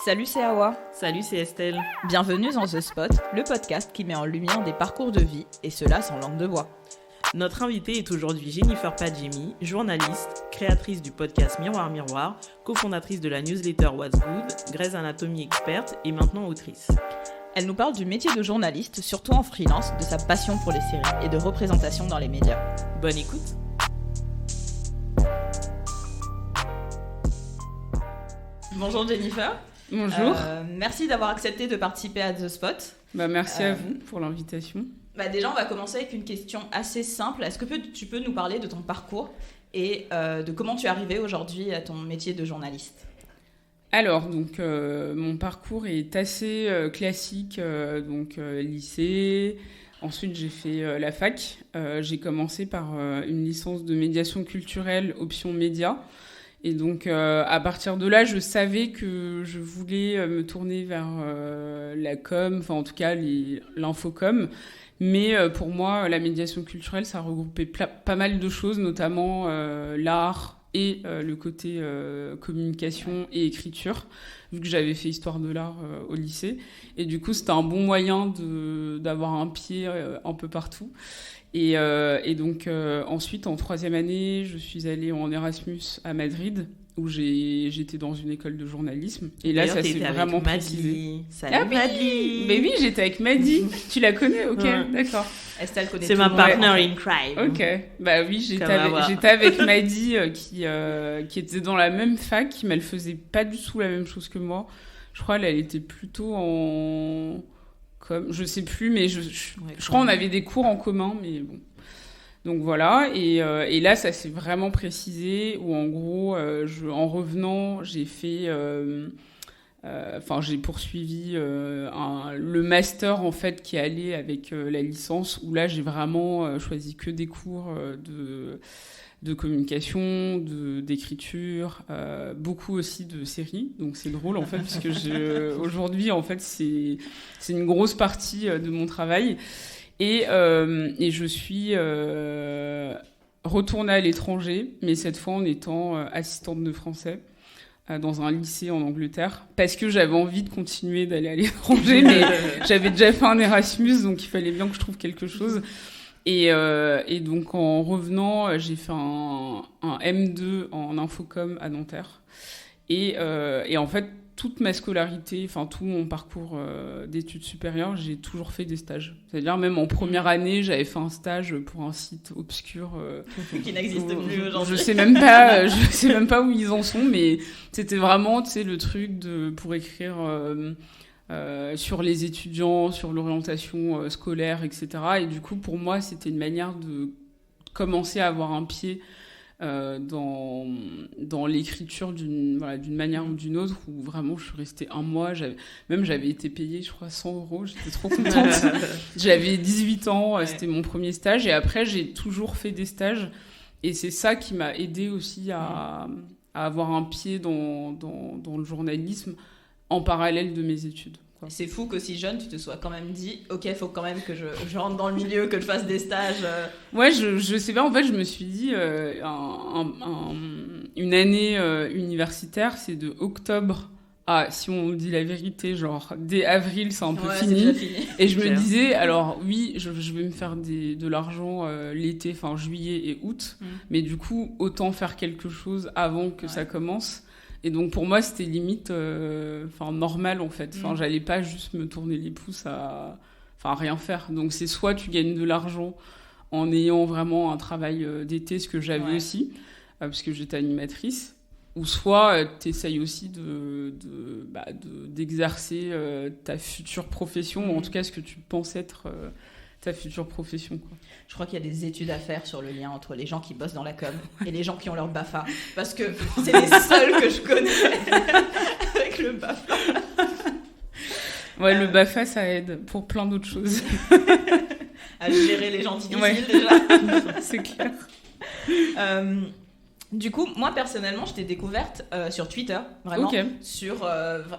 Salut, c'est Awa. Salut, c'est Estelle. Bienvenue dans The Spot, le podcast qui met en lumière des parcours de vie, et cela sans langue de bois. Notre invitée est aujourd'hui Jennifer Padjemi, journaliste, créatrice du podcast Miroir Miroir, cofondatrice de la newsletter What's Good, Grey's Anatomy experte et maintenant autrice. Elle nous parle du métier de journaliste, surtout en freelance, de sa passion pour les séries et de représentation dans les médias. Bonne écoute. Bonjour Jennifer. Bonjour. Merci d'avoir accepté de participer à The Spot. Merci à vous pour l'invitation. Déjà, on va commencer avec une question assez simple. Est-ce que tu peux nous parler de ton parcours et de comment tu es arrivée aujourd'hui à ton métier de journaliste ? Alors, mon parcours est assez classique. Lycée. Ensuite, j'ai fait la fac. J'ai commencé par une licence de médiation culturelle, option média. Et donc, à partir de là, je savais que je voulais me tourner vers la com, enfin en tout cas l'infocom. Mais pour moi, la médiation culturelle, ça regroupait pas mal de choses, notamment l'art et le côté communication et écriture, vu que j'avais fait histoire de l'art au lycée. Et du coup, c'était un bon moyen d'avoir un pied un peu partout. Et donc, ensuite, en troisième année, je suis allée en Erasmus à Madrid, où j'étais dans une école de journalisme. Et là, ça s'est vraiment précisé. Salut Maddy. Mais oui, j'étais avec Maddy. Tu la connais ? Ok, ouais. D'accord. Estelle connaît C'est ma partner in crime. Ok. Oui, j'étais avec Maddy qui était dans la même fac, mais elle faisait pas du tout la même chose que moi. Je crois qu'elle était plutôt en... je sais plus, mais je crois qu'on avait des cours en commun, mais bon. Donc voilà, et là, ça s'est vraiment précisé, où en gros, en revenant, j'ai fait... j'ai poursuivi le master, en fait, qui allait avec la licence, où là, j'ai vraiment choisi que des cours de communication, d'écriture, beaucoup aussi de séries. Donc c'est drôle en fait, parce que aujourd'hui en fait c'est une grosse partie de mon travail. Et je suis retournée à l'étranger, mais cette fois en étant assistante de français dans un lycée en Angleterre, parce que j'avais envie de continuer d'aller à l'étranger, mais j'avais déjà fait un Erasmus, donc il fallait bien que je trouve quelque chose. Et donc, en revenant, j'ai fait un M2 en infocom à Nanterre. Et en fait, toute ma scolarité, enfin, tout mon parcours d'études supérieures, j'ai toujours fait des stages. C'est-à-dire, même en première année, j'avais fait un stage pour un site obscur. Qui n'existe plus aujourd'hui. Je sais même pas où ils en sont, mais c'était vraiment, tu sais, le truc pour écrire... sur les étudiants, sur l'orientation scolaire, etc. Et du coup, pour moi, c'était une manière de commencer à avoir un pied dans l'écriture d'une manière ou d'une autre, où vraiment, je suis restée un mois. J'avais été payée, je crois, 100 €. J'étais trop contente. J'avais 18 ans, c'était mon premier stage. Et après, j'ai toujours fait des stages. Et c'est ça qui m'a aidée aussi à avoir un pied dans le journalisme, en parallèle de mes études. C'est fou qu'aussi jeune, tu te sois quand même dit « Ok, il faut quand même que je rentre dans le milieu, que je fasse des stages. » Ouais, je sais pas, en fait, je me suis dit, une année universitaire, c'est de octobre à, si on dit la vérité, genre dès avril, c'est un peu fini. Et je me disais, alors oui, je vais me faire de l'argent l'été, enfin juillet et août, mais du coup, autant faire quelque chose avant que ça commence. Et donc, pour moi, c'était limite normal, en fait. J'allais pas juste me tourner les pouces à rien faire. Donc, c'est soit tu gagnes de l'argent en ayant vraiment un travail d'été, ce que j'avais aussi, parce que j'étais animatrice, ou soit tu essayes aussi d'exercer ta future profession, ou en tout cas ce que tu penses être... ta future profession, quoi. Je crois qu'il y a des études à faire sur le lien entre les gens qui bossent dans la com et les gens qui ont leur BAFA, parce que c'est les seuls que je connais avec le BAFA. Ouais, le BAFA, ça aide pour plein d'autres choses. À gérer les gens difficiles, déjà. C'est clair. Du coup, moi personnellement, je t'ai découverte sur Twitter, vraiment, okay.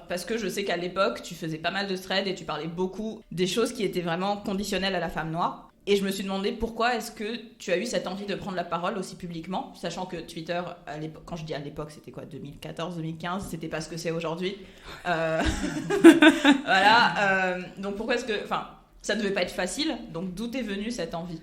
Parce que je sais qu'à l'époque, tu faisais pas mal de threads et tu parlais beaucoup des choses qui étaient vraiment conditionnelles à la femme noire. Et je me suis demandé pourquoi est-ce que tu as eu cette envie de prendre la parole aussi publiquement, sachant que Twitter, à l'époque, quand je dis à l'époque, c'était quoi, 2014, 2015, c'était pas ce que c'est aujourd'hui. Voilà. Donc pourquoi est-ce que... Enfin, ça devait pas être facile, donc d'où t'es venue cette envie ?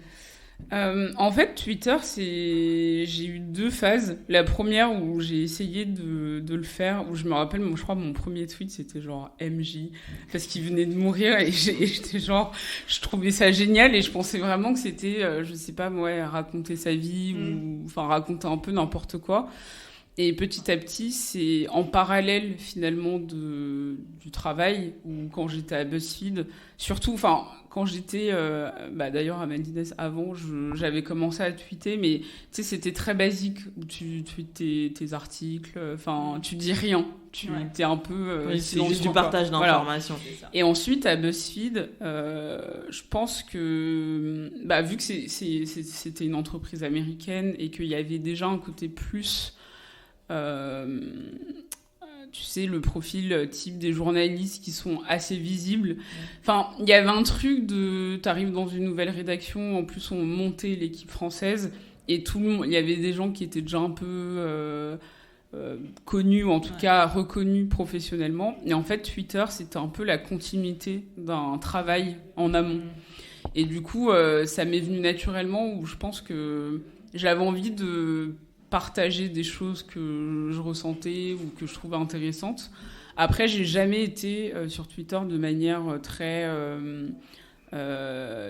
En fait, Twitter, j'ai eu 2 phases. La première où j'ai essayé de le faire, où je me rappelle, je crois mon premier tweet, c'était genre MJ, parce qu'il venait de mourir et j'étais genre, je trouvais ça génial et je pensais vraiment que c'était, je sais pas, moi, raconter sa vie ou enfin raconter un peu n'importe quoi. Et petit à petit, c'est en parallèle finalement du travail, ou quand j'étais à BuzzFeed, surtout, enfin, quand j'étais, d'ailleurs à Madines avant, j'avais commencé à tweeter, mais tu sais, c'était très basique, où tu tweets tes articles, enfin, tu dis rien, t'es un peu... oui, c'est juste du partage d'informations. Voilà. Et ensuite, à BuzzFeed, je pense que, vu que c'était une entreprise américaine et qu'il y avait déjà un côté plus... tu sais, le profil type des journalistes qui sont assez visibles. Enfin, il y avait un truc de... T'arrives dans une nouvelle rédaction, en plus on montait l'équipe française, et tout le monde... Il y avait des gens qui étaient déjà un peu connus, ou en tout cas reconnus professionnellement. Et en fait, Twitter, c'était un peu la continuité d'un travail en amont. Et du coup, ça m'est venu naturellement, où je pense que j'avais envie de... partager des choses que je ressentais ou que je trouvais intéressantes. Après, j'ai jamais été sur Twitter de manière très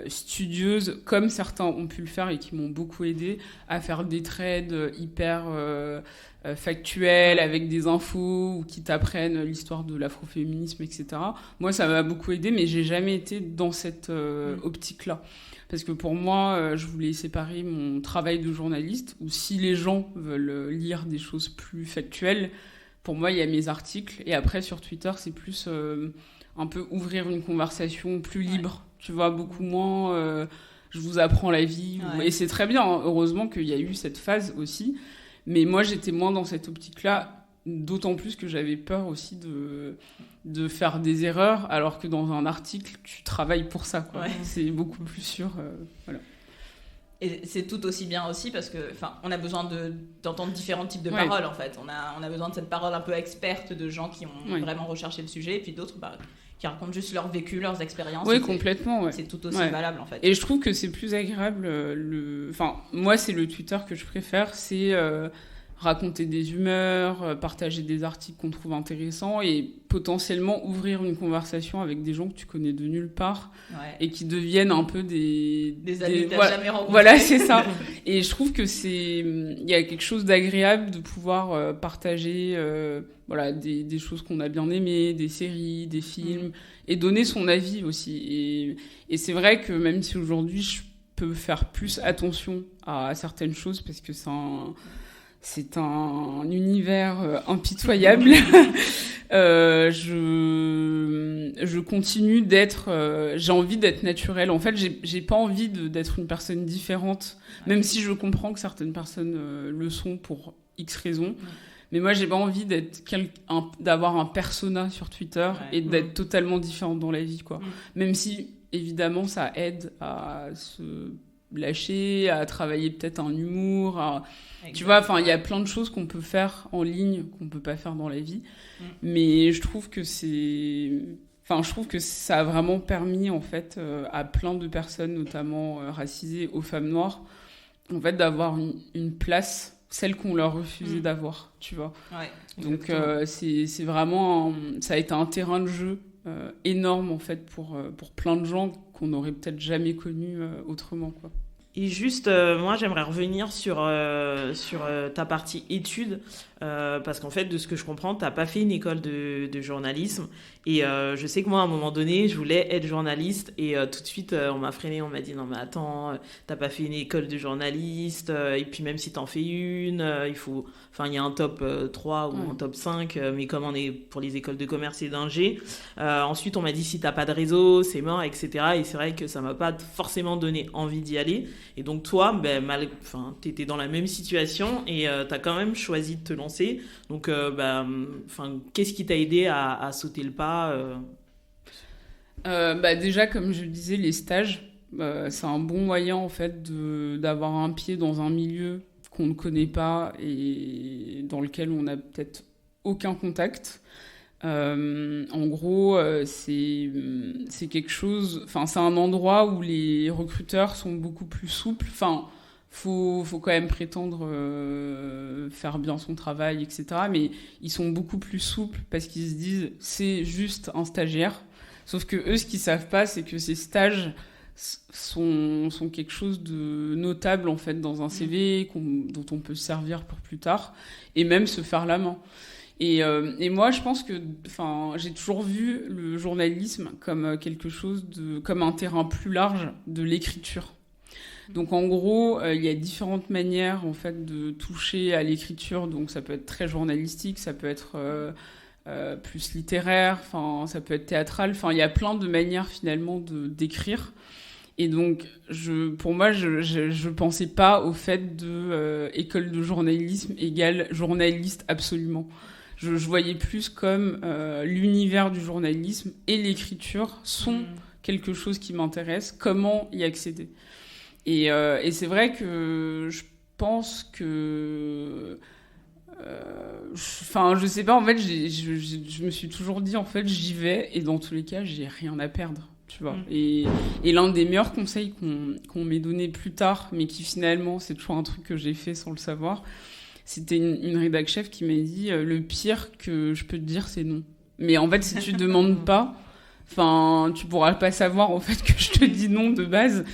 studieuse, comme certains ont pu le faire et qui m'ont beaucoup aidé à faire des threads hyper factuels, avec des infos ou qui t'apprennent l'histoire de l'afroféminisme, etc. Moi, ça m'a beaucoup aidé, mais j'ai jamais été dans cette optique-là. Parce que pour moi, je voulais séparer mon travail de journaliste, où si les gens veulent lire des choses plus factuelles, pour moi, il y a mes articles. Et après, sur Twitter, c'est plus un peu ouvrir une conversation plus libre. Tu vois, beaucoup moins je vous apprends la vie. Et c'est très bien, hein. Heureusement qu'il y a eu cette phase aussi. Mais moi, j'étais moins dans cette optique-là. D'autant plus que j'avais peur aussi de faire des erreurs, alors que dans un article, tu travailles pour ça, quoi. C'est beaucoup plus sûr. Voilà. Et c'est tout aussi bien aussi parce que, on a besoin d'entendre différents types de paroles, en fait. On a besoin de cette parole un peu experte de gens qui ont vraiment recherché le sujet, et puis d'autres qui racontent juste leur vécu, leurs expériences. Oui, complètement. C'est tout aussi valable, en fait. Et je trouve que c'est plus agréable. Moi, c'est le Twitter que je préfère, c'est... raconter des humeurs, partager des articles qu'on trouve intéressants et potentiellement ouvrir une conversation avec des gens que tu connais de nulle part et qui deviennent un peu des amis que t'as jamais rencontrés. Voilà, c'est ça. Et je trouve que il y a quelque chose d'agréable de pouvoir partager des choses qu'on a bien aimées, des séries, des films, et donner son avis aussi. Et c'est vrai que même si aujourd'hui je peux faire plus attention à certaines choses parce que c'est un univers impitoyable. Je continue d'être... j'ai envie d'être naturelle. En fait, j'ai pas envie d'être une personne différente, même si je comprends que certaines personnes le sont pour X raisons. Mais moi, j'ai pas envie d'avoir un persona sur Twitter et d'être totalement différente dans la vie, quoi. Même si, évidemment, ça aide à se lâcher, à travailler peut-être un humour, tu vois, il y a plein de choses qu'on peut faire en ligne qu'on peut pas faire dans la vie, mais je trouve que ça a vraiment permis en fait à plein de personnes, notamment racisées, aux femmes noires, en fait d'avoir une place, celle qu'on leur refusait d'avoir, tu vois. Donc c'est vraiment ça a été un terrain de jeu énorme en fait pour plein de gens qu'on n'aurait peut-être jamais connus autrement, quoi. Et juste, moi, j'aimerais revenir sur ta partie études, parce qu'en fait, de ce que je comprends, t'as pas fait une école de journalisme. Et je sais que moi, à un moment donné, je voulais être journaliste. Et tout de suite, on m'a freiné, on m'a dit « Non, mais attends, t'as pas fait une école de journaliste. Et puis même si t'en fais une, il faut... » Enfin, il y a un top 3 ou un top 5, mais comme on est pour les écoles de commerce et d'ingé. Ensuite, on m'a dit « Si t'as pas de réseau, c'est mort, etc. » Et c'est vrai que ça m'a pas forcément donné envie d'y aller. Et donc toi, t'étais dans la même situation et t'as quand même choisi de te lancer. Donc, qu'est-ce qui t'a aidé à sauter le pas Déjà, comme je le disais, les stages. C'est un bon moyen en fait d'avoir un pied dans un milieu qu'on ne connaît pas et dans lequel on n'a peut-être aucun contact. En gros, c'est quelque chose. Enfin, c'est un endroit où les recruteurs sont beaucoup plus souples. Enfin, faut quand même prétendre faire bien son travail, etc. Mais ils sont beaucoup plus souples parce qu'ils se disent c'est juste un stagiaire. Sauf que eux, ce qu'ils savent pas, c'est que ces stages sont quelque chose de notable en fait dans un CV dont on peut se servir pour plus tard et même se faire la main. Et moi, je pense que, j'ai toujours vu le journalisme comme quelque chose comme un terrain plus large de l'écriture. Donc, en gros, il y a différentes manières, en fait, de toucher à l'écriture. Donc, ça peut être très journalistique, ça peut être plus littéraire, ça peut être théâtral. Il y a plein de manières, finalement, d'écrire. Et donc, pour moi, je pensais pas au fait de école de journalisme égale journaliste absolument. Je voyais plus comme l'univers du journalisme et l'écriture sont quelque chose qui m'intéresse, comment y accéder. Et c'est vrai que je pense que... je sais pas, en fait, je me suis toujours dit, en fait, j'y vais et dans tous les cas, j'ai rien à perdre. Tu vois. Et l'un des meilleurs conseils qu'on m'ait donné plus tard, mais qui finalement, c'est toujours un truc que j'ai fait sans le savoir, c'était une rédac chef qui m'a dit le pire que je peux te dire, c'est non. Mais en fait, si tu demandes pas, tu pourras pas savoir en fait que je te dis non de base.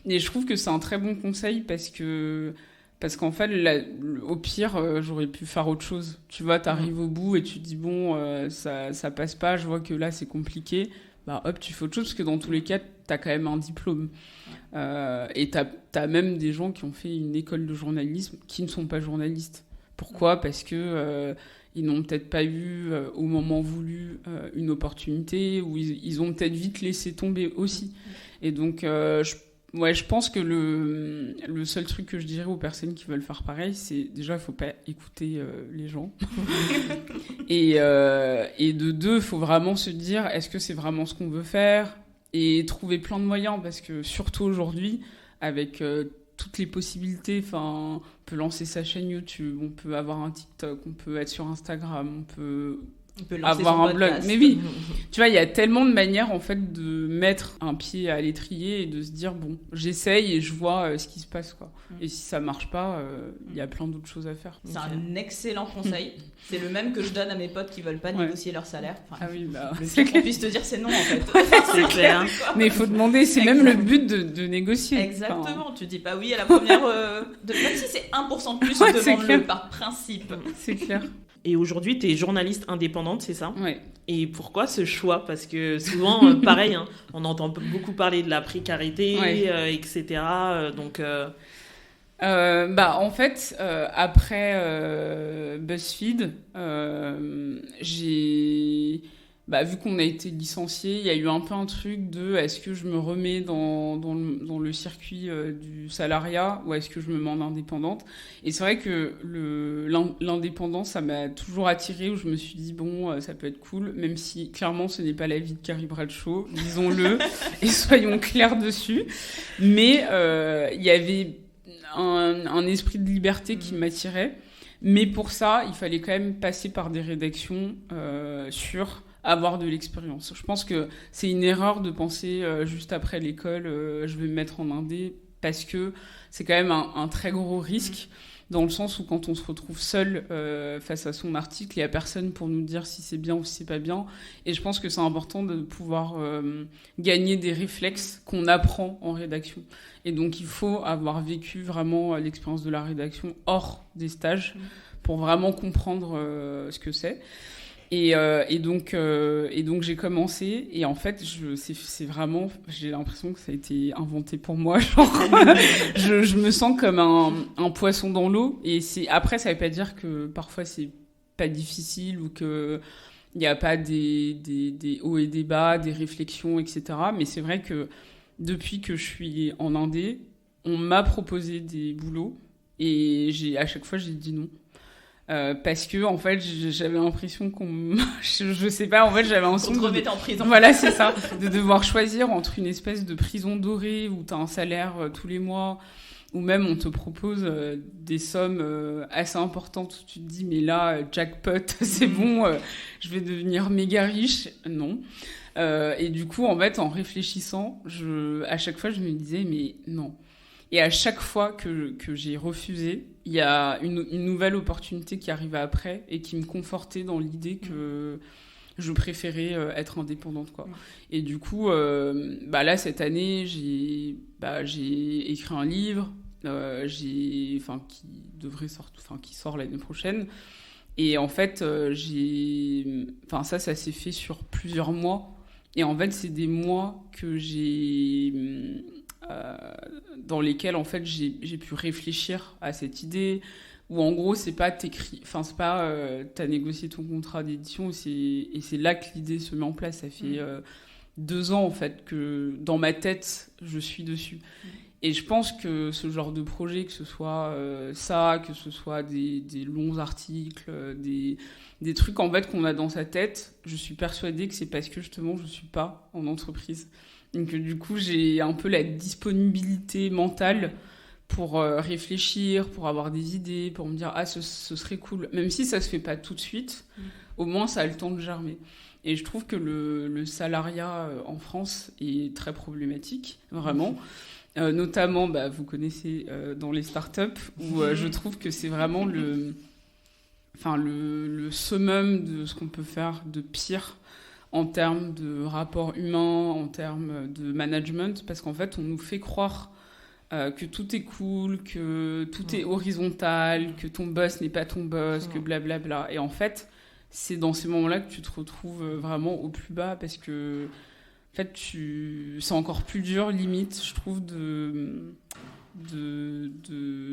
Et je trouve que c'est un très bon conseil parce qu'en fait, au pire, j'aurais pu faire autre chose. Tu vois, t'arrives au bout et tu te dis bon, ça passe pas. Je vois que là, c'est compliqué. Bah hop, tu fais autre chose parce que dans tous les cas, t'as quand même un diplôme. Et t'as même des gens qui ont fait une école de journalisme qui ne sont pas journalistes. Pourquoi ? Parce que ils n'ont peut-être pas eu au moment voulu une opportunité ou ils ont peut-être vite laissé tomber aussi. Et donc, je pense que le seul truc que je dirais aux personnes qui veulent faire pareil, c'est déjà, il faut pas écouter les gens. et de deux, il faut vraiment se dire, est-ce que c'est vraiment ce qu'on veut faire ? Et trouver plein de moyens, parce que surtout aujourd'hui, avec toutes les possibilités, on peut lancer sa chaîne YouTube, on peut avoir un TikTok, on peut être sur Instagram, on peut avoir un blog. Mais oui, tu vois, il y a tellement de manières en fait de mettre un pied à l'étrier et de se dire bon, j'essaye et je vois ce qui se passe quoi. Et si ça marche pas, il y a plein d'autres choses à faire. C'est un excellent conseil. C'est le même que je donne à mes potes qui veulent pas négocier leur salaire. C'est qu'on puisse te dire c'est non en fait. C'est clair. Mais il faut demander, c'est même le but de négocier. Exactement. Tu dis pas oui à la première. Même si c'est 1% de plus, demande-le par principe. C'est clair. Et aujourd'hui, tu es journaliste indépendante, c'est ça ? Ouais. Et pourquoi ce choix ? Parce que souvent, pareil, on entend beaucoup parler de la précarité, etc. En fait, après BuzzFeed, j'ai... vu qu'on a été licencié, il y a eu un peu un truc de est-ce que je me remets dans le circuit du salariat ou est-ce que je me mets en indépendante ? Et c'est vrai que l'indépendance, ça m'a toujours attirée, où je me suis dit, bon, ça peut être cool, même si clairement ce n'est pas la vie de Carrie Bradshaw, disons-le, et soyons clairs dessus. Mais il y avait un esprit de liberté qui m'attirait. Mais pour ça, il fallait quand même passer par des rédactions sur avoir de l'expérience. Je pense que c'est une erreur de penser juste après l'école, je vais me mettre en indé, parce que c'est quand même un très gros risque, dans le sens où quand on se retrouve seul face à son article, il n'y a personne pour nous dire si c'est bien ou si c'est pas bien. Et je pense que c'est important de pouvoir gagner des réflexes qu'on apprend en rédaction. Et donc, il faut avoir vécu vraiment l'expérience de la rédaction hors des stages pour vraiment comprendre ce que c'est. Et donc j'ai commencé, et en fait c'est vraiment, j'ai l'impression que ça a été inventé pour moi, genre je me sens comme un poisson dans l'eau. Et après, ça veut pas dire que parfois c'est pas difficile ou que il n'y a pas des hauts et des bas, des réflexions, etc. Mais c'est vrai que depuis que je suis en indé, on m'a proposé des boulots et à chaque fois j'ai dit non. parce que en fait j'avais l'impression je sais pas, en fait j'avais l'impression qu'on te remettait en prison. Voilà, c'est ça, de devoir choisir entre une espèce de prison dorée où t'as un salaire tous les mois, ou même on te propose des sommes assez importantes où tu te dis mais là jackpot, c'est bon, je vais devenir méga riche. Non. Et du coup en fait en réfléchissant, à chaque fois je me disais mais non. Et à chaque fois que j'ai refusé, il y a une nouvelle opportunité qui arrivait après et qui me confortait dans l'idée que je préférais être indépendante, quoi. Et du coup, là, cette année, j'ai écrit un livre qui sort l'année prochaine. Et en fait, ça s'est fait sur plusieurs mois. Et en fait, c'est des mois que dans lesquels en fait j'ai pu réfléchir à cette idée, où en gros c'est pas t'as négocié ton contrat d'édition et c'est là que l'idée se met en place. Ça fait 2 ans en fait que dans ma tête je suis dessus. Et je pense que ce genre de projet, que ce soit que ce soit des longs articles, des trucs en fait qu'on a dans sa tête, je suis persuadée que c'est parce que justement je suis pas en entreprise. Donc du coup, j'ai un peu la disponibilité mentale pour réfléchir, pour avoir des idées, pour me dire « Ah, ce serait cool ». Même si ça se fait pas tout de suite, au moins ça a le temps de germer. Et je trouve que le salariat en France est très problématique, vraiment. Notamment, vous connaissez dans les startups, où je trouve que c'est vraiment le summum de ce qu'on peut faire de pire en termes de rapport humain, en termes de management, parce qu'en fait, on nous fait croire que tout est cool, que tout est horizontal, que ton boss n'est pas ton boss, que blablabla. Et en fait, c'est dans ces moments-là que tu te retrouves vraiment au plus bas, parce que en fait, c'est encore plus dur, limite, je trouve,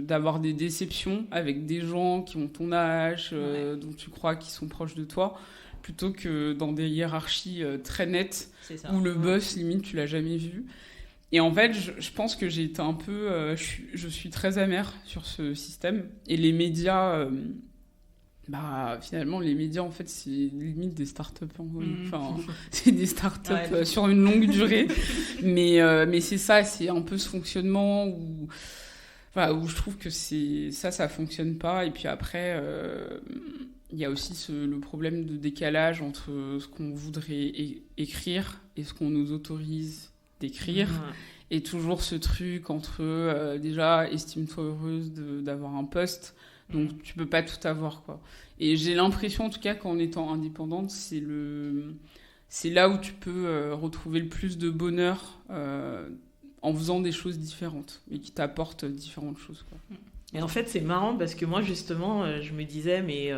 d'avoir des déceptions avec des gens qui ont ton âge, dont tu crois qu'ils sont proches de toi, plutôt que dans des hiérarchies très nettes, où le boss, limite, tu l'as jamais vu. Et en fait, je pense que j'ai été un peu... je suis très amère sur ce système. Et les médias... finalement, les médias, en fait, c'est limite des startups. Enfin, c'est des startups sur une longue durée. Mais c'est ça, c'est un peu ce fonctionnement où je trouve que ça fonctionne pas. Et puis après... il y a aussi le problème de décalage entre ce qu'on voudrait écrire et ce qu'on nous autorise d'écrire. Et toujours ce truc entre, déjà, estime-toi heureuse d'avoir un poste, donc tu peux pas tout avoir, quoi. Et j'ai l'impression, en tout cas, qu'en étant indépendante, c'est là où tu peux retrouver le plus de bonheur en faisant des choses différentes et qui t'apportent différentes choses, quoi. Et en fait, c'est marrant parce que moi, justement, je me disais, mais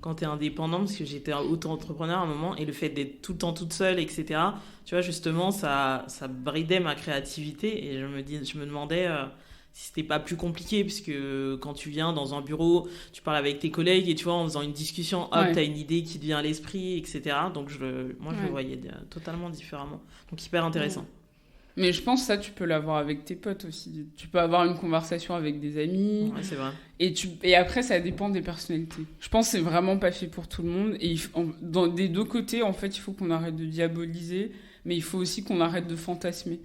quand t'es indépendant, parce que j'étais auto-entrepreneur à un moment, et le fait d'être tout le temps toute seule, etc., tu vois, justement, ça bridait ma créativité, et je me demandais si c'était pas plus compliqué, puisque quand tu viens dans un bureau, tu parles avec tes collègues, et tu vois, en faisant une discussion, hop, t'as une idée qui te vient à l'esprit, etc. Donc, je le voyais totalement différemment. Donc, hyper intéressant. Mais je pense que ça, tu peux l'avoir avec tes potes aussi. Tu peux avoir une conversation avec des amis. Ouais, c'est vrai. Et après, ça dépend des personnalités. Je pense que c'est vraiment pas fait pour tout le monde. Et des deux côtés, en fait, il faut qu'on arrête de diaboliser, mais il faut aussi qu'on arrête de fantasmer.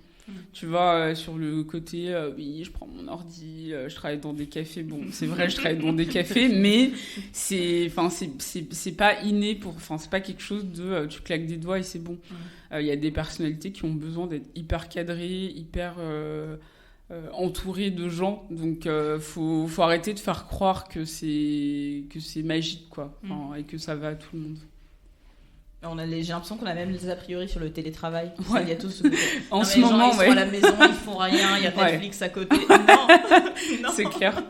Tu vois, sur le côté, oui, je prends mon ordi, je travaille dans des cafés. Bon, c'est vrai, je travaille dans des cafés, mais c'est pas inné c'est pas quelque chose de tu claques des doigts et c'est bon. Il y a des personnalités qui ont besoin d'être hyper cadrées, hyper entourées de gens. Donc, faut arrêter de faire croire que c'est magique, quoi. Et que ça va à tout le monde. J'ai l'impression qu'on a même des a priori sur le télétravail. Ouais. Il y a tout ce en ce moment, ils sont à la maison, ils font rien, il y a Netflix à côté. Non. C'est clair.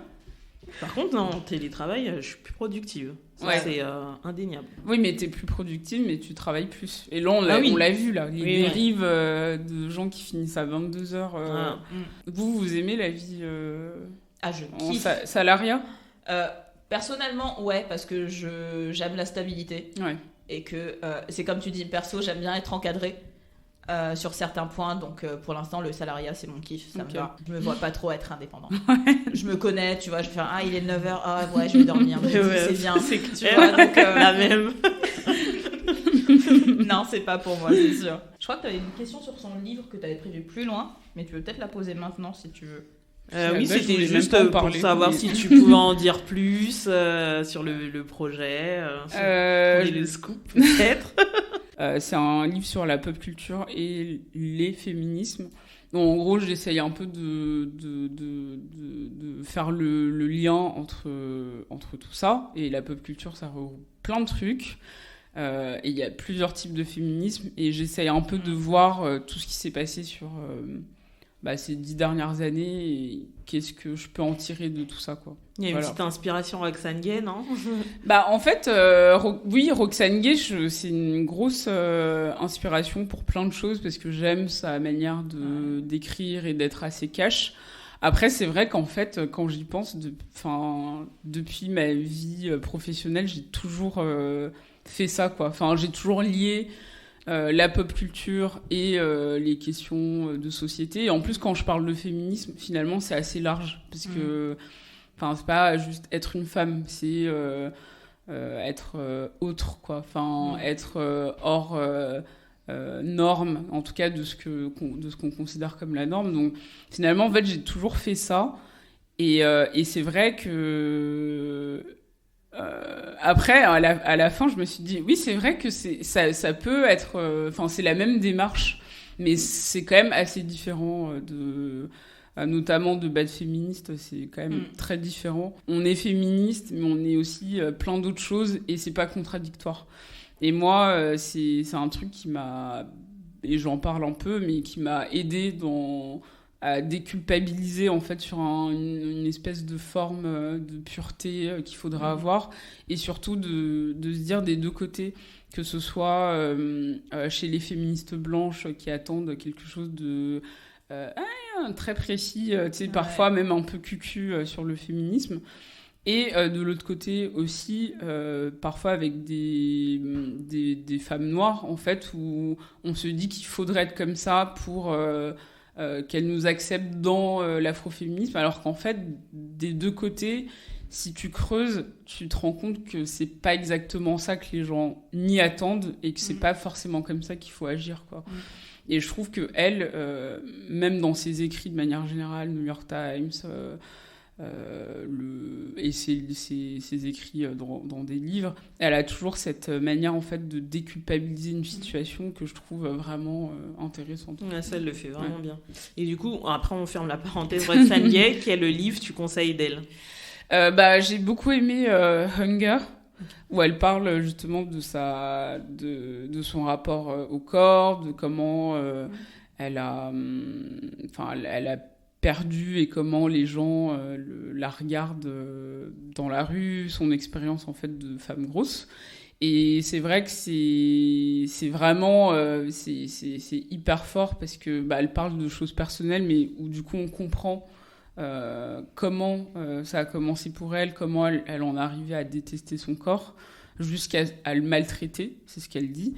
Par contre, en télétravail, je suis plus productive. Ça, c'est indéniable. Oui, mais t'es plus productive, mais tu travailles plus. Et là, on l'a vu, là. Les dérives de gens qui finissent à 22h. Vous aimez la vie je kiffe. Salariat Personnellement, ouais, parce que j'aime la stabilité. Ouais. Et que c'est comme tu dis, perso, j'aime bien être encadrée. sur certains points. Donc, pour l'instant, le salariat, c'est mon kiff. Ça me va. Je me vois pas trop être indépendant. Je me connais, tu vois. Je vais faire, il est 9h. Ah, ouais, je vais dormir. C'est bien. C'est que tu vois, donc la même. Non, c'est pas pour moi, c'est sûr. Je crois que tu avais une question sur son livre que tu avais prévu plus loin, mais tu peux peut-être la poser maintenant si tu veux. Oui, c'était juste pour savoir si tu pouvais en dire plus sur le projet, le scoop peut-être. C'est un livre sur la pop culture et les féminismes. Donc, en gros, j'essaye un peu de faire le lien entre tout ça. Et la pop culture, ça regroupe plein de trucs. Et il y a plusieurs types de féminisme. Et j'essaye un peu de voir tout ce qui s'est passé sur ces 10 dernières années et qu'est-ce que je peux en tirer de tout ça, quoi. Il y a une petite inspiration Roxane Gay, non? En fait, oui, Roxane Gay, c'est une grosse inspiration pour plein de choses parce que j'aime sa manière d'écrire et d'être assez cash. Après, c'est vrai qu'en fait, quand j'y pense, depuis ma vie professionnelle, j'ai toujours fait ça, quoi. Enfin, j'ai toujours lié la pop culture et les questions de société. Et en plus, quand je parle de féminisme, finalement, c'est assez large. Parce que c'est pas juste être une femme, c'est être autre, quoi. Être hors norme, en tout cas de ce qu'on considère comme la norme. Donc, finalement, en fait, j'ai toujours fait ça. Et c'est vrai que... après, à la fin, je me suis dit, oui, c'est vrai que ça peut être... c'est la même démarche, mais c'est quand même assez différent notamment de Bad Féministe, c'est quand même très différent. On est féministe, mais on est aussi plein d'autres choses, et c'est pas contradictoire. Et moi, c'est un truc qui m'a... Et j'en parle un peu, mais qui m'a aidé à déculpabiliser en fait sur une espèce de forme de pureté qu'il faudra avoir, et surtout de se dire des deux côtés, que ce soit chez les féministes blanches qui attendent quelque chose de très précis, parfois même un peu cucu sur le féminisme, et de l'autre côté aussi parfois avec des femmes noires en fait, où on se dit qu'il faudrait être comme ça pour qu'elles nous acceptent dans l'afroféminisme, alors qu'en fait, des deux côtés, si tu creuses, tu te rends compte que c'est pas exactement ça que les gens n'y attendent, et que c'est pas forcément comme ça qu'il faut agir, quoi. Et je trouve que elle, même dans ses écrits de manière générale, New York Times, et ses écrits dans des livres, elle a toujours cette manière en fait de déculpabiliser une situation que je trouve vraiment intéressante. Ça, elle le fait vraiment bien. Et du coup, après on ferme la parenthèse Roxane Gay. Quel livre tu conseilles d'elle? J'ai beaucoup aimé Hunger, où elle parle justement de son rapport au corps, de comment elle a perdue et comment les gens la regardent dans la rue, son expérience en fait de femme grosse. Et c'est vrai que c'est vraiment c'est hyper fort parce que elle parle de choses personnelles, mais où du coup on comprend comment ça a commencé pour elle, comment elle en est arrivée à détester son corps jusqu'à le maltraiter, c'est ce qu'elle dit.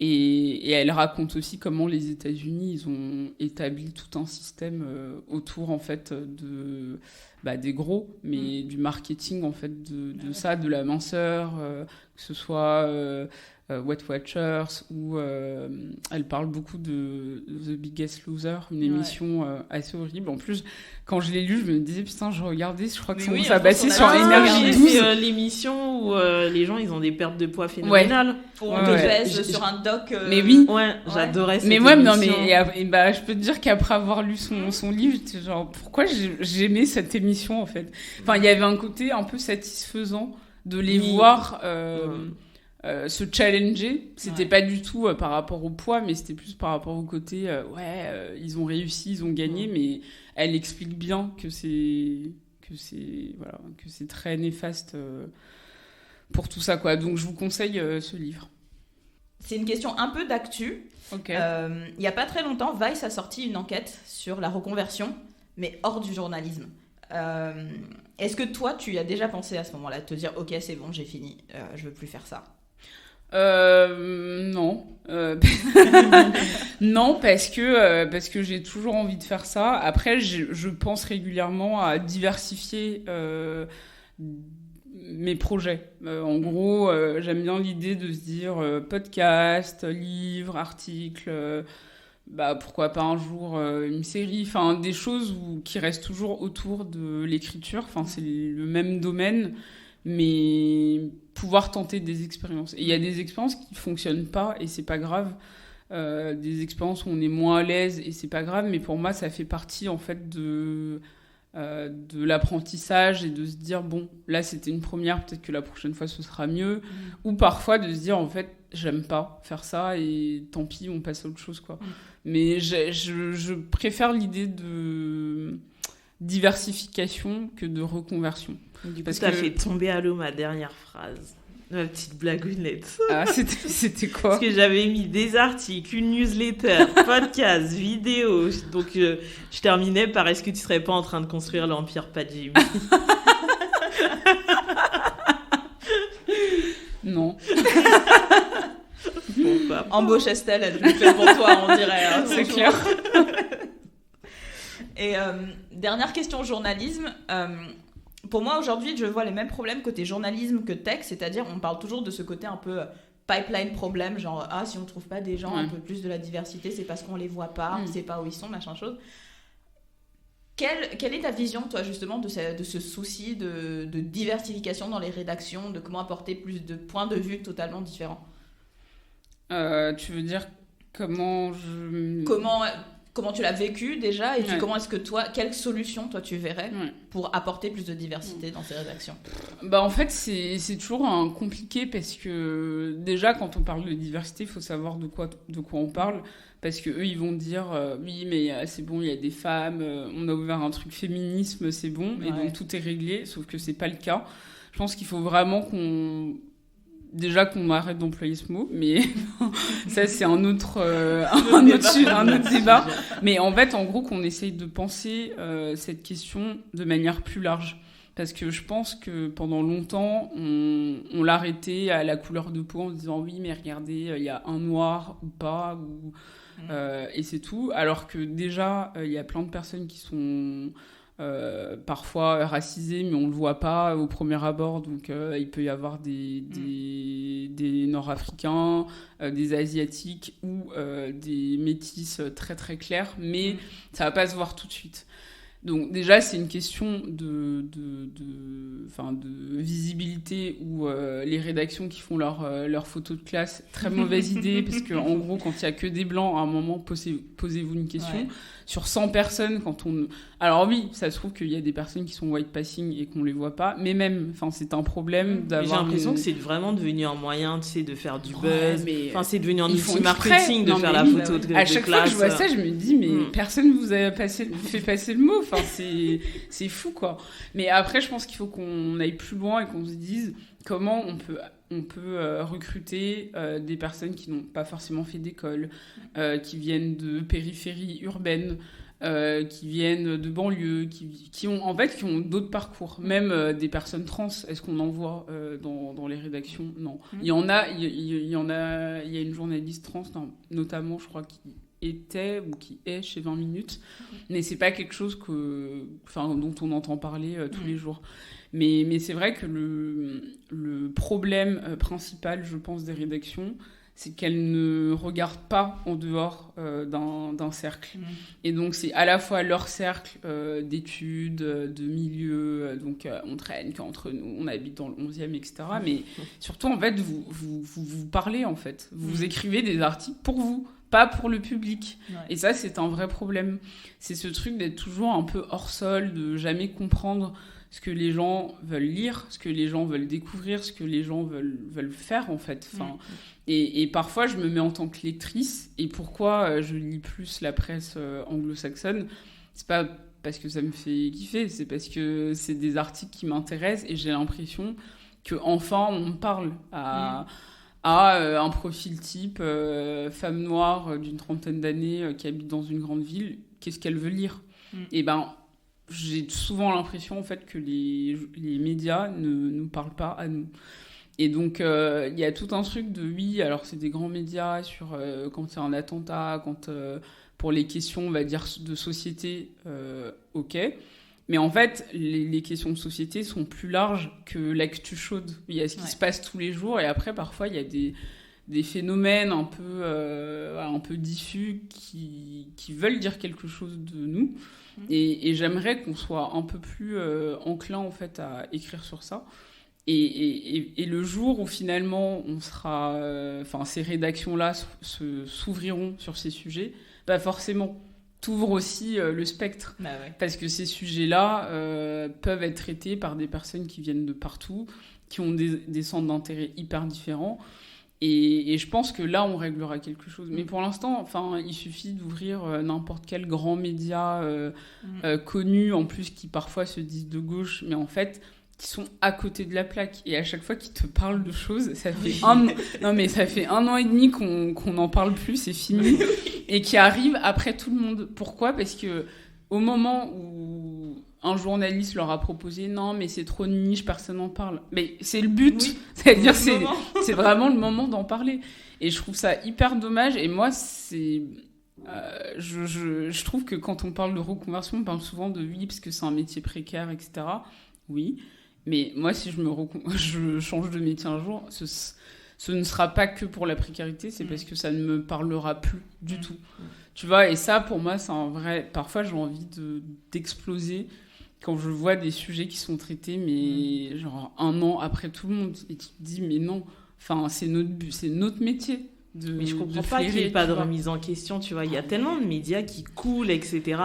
Et elle raconte aussi comment les États-Unis, ils ont établi tout un système autour en fait des gros, mais du marketing en fait de ça, de la minceur, que ce soit Weight Watchers, ou elle parle beaucoup de The Biggest Loser, une émission assez horrible. En plus, quand je l'ai lu, je me disais putain, je regardais, je crois que ça passait sur Énergie 12. C'est l'émission où les gens ils ont des pertes de poids phénoménales. Ou on te pèse sur un doc. Mais oui, j'adorais cette mais émission. Non, mais je peux te dire qu'après avoir lu son livre, j'étais genre pourquoi j'aimais cette émission en fait. Enfin, il y avait un côté un peu satisfaisant de les voir. Se challenger, c'était pas du tout par rapport au poids, mais c'était plus par rapport au côté ils ont réussi, ils ont gagné, mais elle explique bien que c'est très néfaste pour tout ça, quoi. Donc je vous conseille ce livre. C'est une question un peu d'actu. Okay. Il y a pas très longtemps, Vice a sorti une enquête sur la reconversion, mais hors du journalisme. Est-ce que toi tu y as déjà pensé à ce moment-là, de te dire ok c'est bon, j'ai fini, je veux plus faire ça? Non. Non, parce que j'ai toujours envie de faire ça. Après, je pense régulièrement à diversifier mes projets. En gros, j'aime bien l'idée de se dire podcast, livre, article, pourquoi pas un jour une série, enfin des choses qui restent toujours autour de l'écriture. Enfin, c'est le même domaine, mais pouvoir tenter des expériences. Et il y a des expériences qui ne fonctionnent pas et c'est pas grave. Des expériences où on est moins à l'aise et c'est pas grave, mais pour moi ça fait partie en fait de l'apprentissage et de se dire bon, là c'était une première, peut-être que la prochaine fois ce sera mieux, ou parfois de se dire en fait j'aime pas faire ça et tant pis, on passe à autre chose quoi. Mais je préfère l'idée de diversification que de reconversion. Du coup, ça fait tomber à l'eau ma dernière phrase. Ma petite blagounette. Ah, c'était quoi? Parce que j'avais mis des articles, une newsletter, podcast, vidéo. Donc, je terminais par est-ce que tu serais pas en train de construire l'empire Padjim? Non. Bon, embauche Estelle, elle le fait pour toi, on dirait. Hein, c'est clair. Et dernière question journalisme. Pour moi, aujourd'hui, je vois les mêmes problèmes côté journalisme que tech, c'est-à-dire on parle toujours de ce côté un peu pipeline problème, genre si on ne trouve pas des gens un peu plus de la diversité, c'est parce qu'on ne les voit pas, on ne sait pas où ils sont, machin chose. Quelle est ta vision, toi, justement, de ce souci de diversification dans les rédactions, de comment apporter plus de points de vue totalement différents? Tu veux dire comment tu l'as vécu déjà et puis comment est-ce que toi, quelle solution toi tu verrais pour apporter plus de diversité dans ces rédactions? En fait c'est toujours compliqué parce que déjà quand on parle de diversité il faut savoir de quoi on parle, parce que eux ils vont dire oui mais c'est bon, il y a des femmes, on a ouvert un truc féminisme, c'est bon, et donc tout est réglé, sauf que c'est pas le cas. Je pense qu'il faut vraiment qu'on arrête d'employer ce mot, mais ça c'est un autre débat. Mais en fait, en gros, qu'on essaye de penser cette question de manière plus large. Parce que je pense que pendant longtemps, on l'arrêtait à la couleur de peau en se disant oui, mais regardez, il y a un noir ou pas, et c'est tout. Alors que déjà, il y a plein de personnes qui sont parfois racisés, mais on le voit pas au premier abord, donc il peut y avoir des Nord-Africains, des Asiatiques ou des métis très très clairs, mais ça va pas se voir tout de suite. Donc déjà c'est une question de visibilité où les rédactions qui font leur photo de classe, très mauvaise idée, parce que en gros quand il y a que des blancs, à un moment posez-vous une question. Sur 100 personnes, alors oui, ça se trouve qu'il y a des personnes qui sont white passing et qu'on les voit pas, mais même, c'est un problème d'avoir. J'ai l'impression que c'est vraiment devenu un moyen, tu sais, de faire du buzz. C'est devenu un outil marketing de faire la photo de classe. À chaque fois que je vois ça, je me dis mais personne vous a fait passer le mot. C'est fou quoi. Mais après, je pense qu'il faut qu'on aille plus loin et qu'on se dise comment on peut recruter des personnes qui n'ont pas forcément fait d'école, qui viennent de périphéries urbaines, qui viennent de banlieues, qui ont d'autres parcours. Même des personnes trans, est-ce qu'on en voit dans les rédactions? Non. Il y a une journaliste trans, notamment, je crois, qui était ou qui est chez 20 minutes, mais c'est pas quelque chose dont on entend parler tous les jours. Mais c'est vrai que le problème principal, je pense, des rédactions, c'est qu'elles ne regardent pas en dehors d'un cercle. Et donc, c'est à la fois leur cercle d'études, de milieu, donc on traîne qu'entre nous, on habite dans le 11e, etc. Mais surtout, en fait, vous parlez, en fait. Vous écrivez des articles pour vous, pas pour le public. Et ça, c'est un vrai problème. C'est ce truc d'être toujours un peu hors sol, de jamais comprendre ce que les gens veulent lire, ce que les gens veulent découvrir, ce que les gens veulent faire, en fait. Et parfois, je me mets en tant que lectrice. Et pourquoi je lis plus la presse anglo-saxonne? C'est pas parce que ça me fait kiffer, c'est parce que c'est des articles qui m'intéressent et j'ai l'impression qu'enfin, on parle à un profil type femme noire d'une 30aine d'années qui habite dans une grande ville. Qu'est-ce qu'elle veut lire? Et j'ai souvent l'impression en fait que les médias ne nous parlent pas à nous. Et donc, il y a tout un truc de oui, alors c'est des grands médias sur quand c'est un attentat, quand pour les questions, on va dire, de société, ok. Mais en fait, les questions de société sont plus larges que l'actu chaude. Il y a ce qui se passe tous les jours, et après, parfois, il y a des phénomènes un peu diffus qui veulent dire quelque chose de nous. Et j'aimerais qu'on soit un peu plus enclin, en fait, à écrire sur ça. Et le jour où finalement on sera, ces rédactions-là s'ouvriront sur ces sujets, forcément, t'ouvres aussi le spectre. Bah ouais. Parce que ces sujets-là peuvent être traités par des personnes qui viennent de partout, qui ont des centres d'intérêt hyper différents. Et je pense que là, on réglera quelque chose. Mais pour l'instant, il suffit d'ouvrir n'importe quel grand média connu, en plus, qui parfois se disent de gauche, mais en fait, qui sont à côté de la plaque. Et à chaque fois qu'ils te parlent de choses, ça fait ça fait 1 an et demi qu'on n'en parle plus, c'est fini. Et qui arrivent après tout le monde. Pourquoi ? Parce que au moment où un journaliste leur a proposé non mais c'est trop niche, personne n'en parle, mais c'est le but, c'est-à-dire c'est vraiment le moment d'en parler, et je trouve ça hyper dommage. Et moi je trouve que quand on parle de reconversion, on parle souvent de oui parce que c'est un métier précaire, etc. Oui, mais moi si je change de métier un jour, ce ne sera pas que pour la précarité, c'est parce que ça ne me parlera plus du tout. Tu vois, et ça, pour moi, c'est un vrai... Parfois, j'ai envie d'exploser quand je vois des sujets qui sont traités, mais genre 1 an après tout le monde. Et tu te dis, mais non, c'est notre métier. Mais je comprends pas qu'il n'y ait pas de remise en question, tu vois. Il y a tellement de médias qui coulent, etc.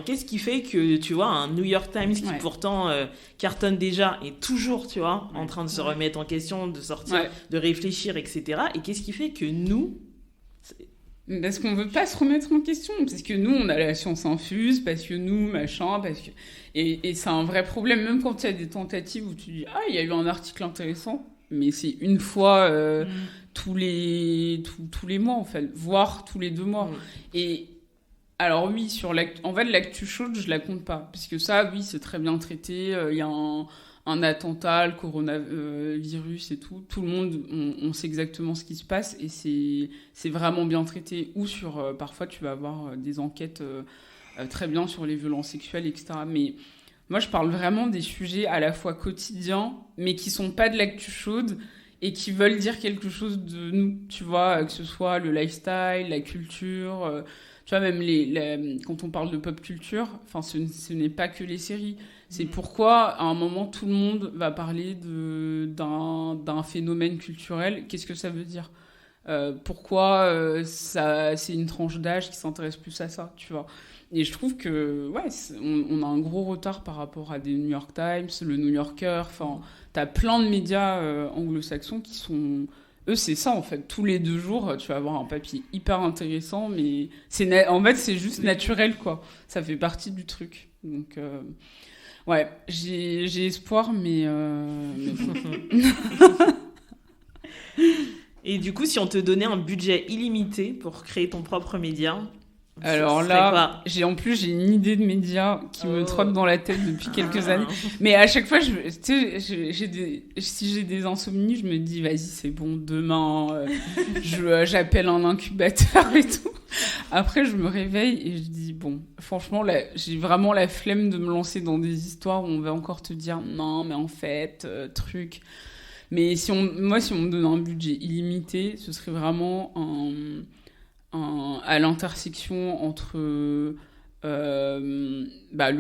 Qu'est-ce qui fait que, tu vois, un New York Times qui pourtant cartonne déjà est toujours, tu vois, en train de se remettre en question, de sortir, de réfléchir, etc. Et qu'est-ce qui fait que nous... Parce qu'on veut pas se remettre en question, parce que nous, on a la science infuse, parce que nous, machin, parce que... Et c'est un vrai problème, même quand il y a des tentatives où tu dis « Ah, il y a eu un article intéressant », mais c'est une fois tous les mois, en fait, voire tous les 2 mois. Et alors oui, en fait, l'actu chaude, je la compte pas, parce que ça, oui, c'est très bien traité, il y a un attentat, le coronavirus et tout le monde, on sait exactement ce qui se passe, et c'est vraiment bien traité. Ou sur, parfois, tu vas avoir des enquêtes très bien sur les violences sexuelles, etc. Mais moi, je parle vraiment des sujets à la fois quotidiens, mais qui sont pas de l'actu chaude, et qui veulent dire quelque chose de nous, tu vois, que ce soit le lifestyle, la culture... tu vois, même quand on parle de pop culture, ce n'est pas que les séries. C'est pourquoi, à un moment, tout le monde va parler d'un phénomène culturel. Qu'est-ce que ça veut dire ? Pourquoi c'est une tranche d'âge qui s'intéresse plus à ça, tu vois ? Et je trouve que, on a un gros retard par rapport à des New York Times, le New Yorker. T'as plein de médias anglo-saxons qui sont... Eux, c'est ça, en fait. Tous les 2 jours, tu vas avoir un papier hyper intéressant, mais en fait, c'est juste naturel, quoi. Ça fait partie du truc. Donc, j'ai espoir, mais Et du coup, si on te donnait un budget illimité pour créer ton propre média... Alors là, j'ai une idée de média qui me trotte dans la tête depuis quelques années. Mais à chaque fois, si j'ai des insomnies, je me dis, vas-y, c'est bon, demain, j'appelle un incubateur et tout. Après, je me réveille et je dis, bon, franchement, là, j'ai vraiment la flemme de me lancer dans des histoires où on va encore te dire, non, mais en fait, truc. Mais si on me donne un budget illimité, ce serait vraiment à l'intersection entre le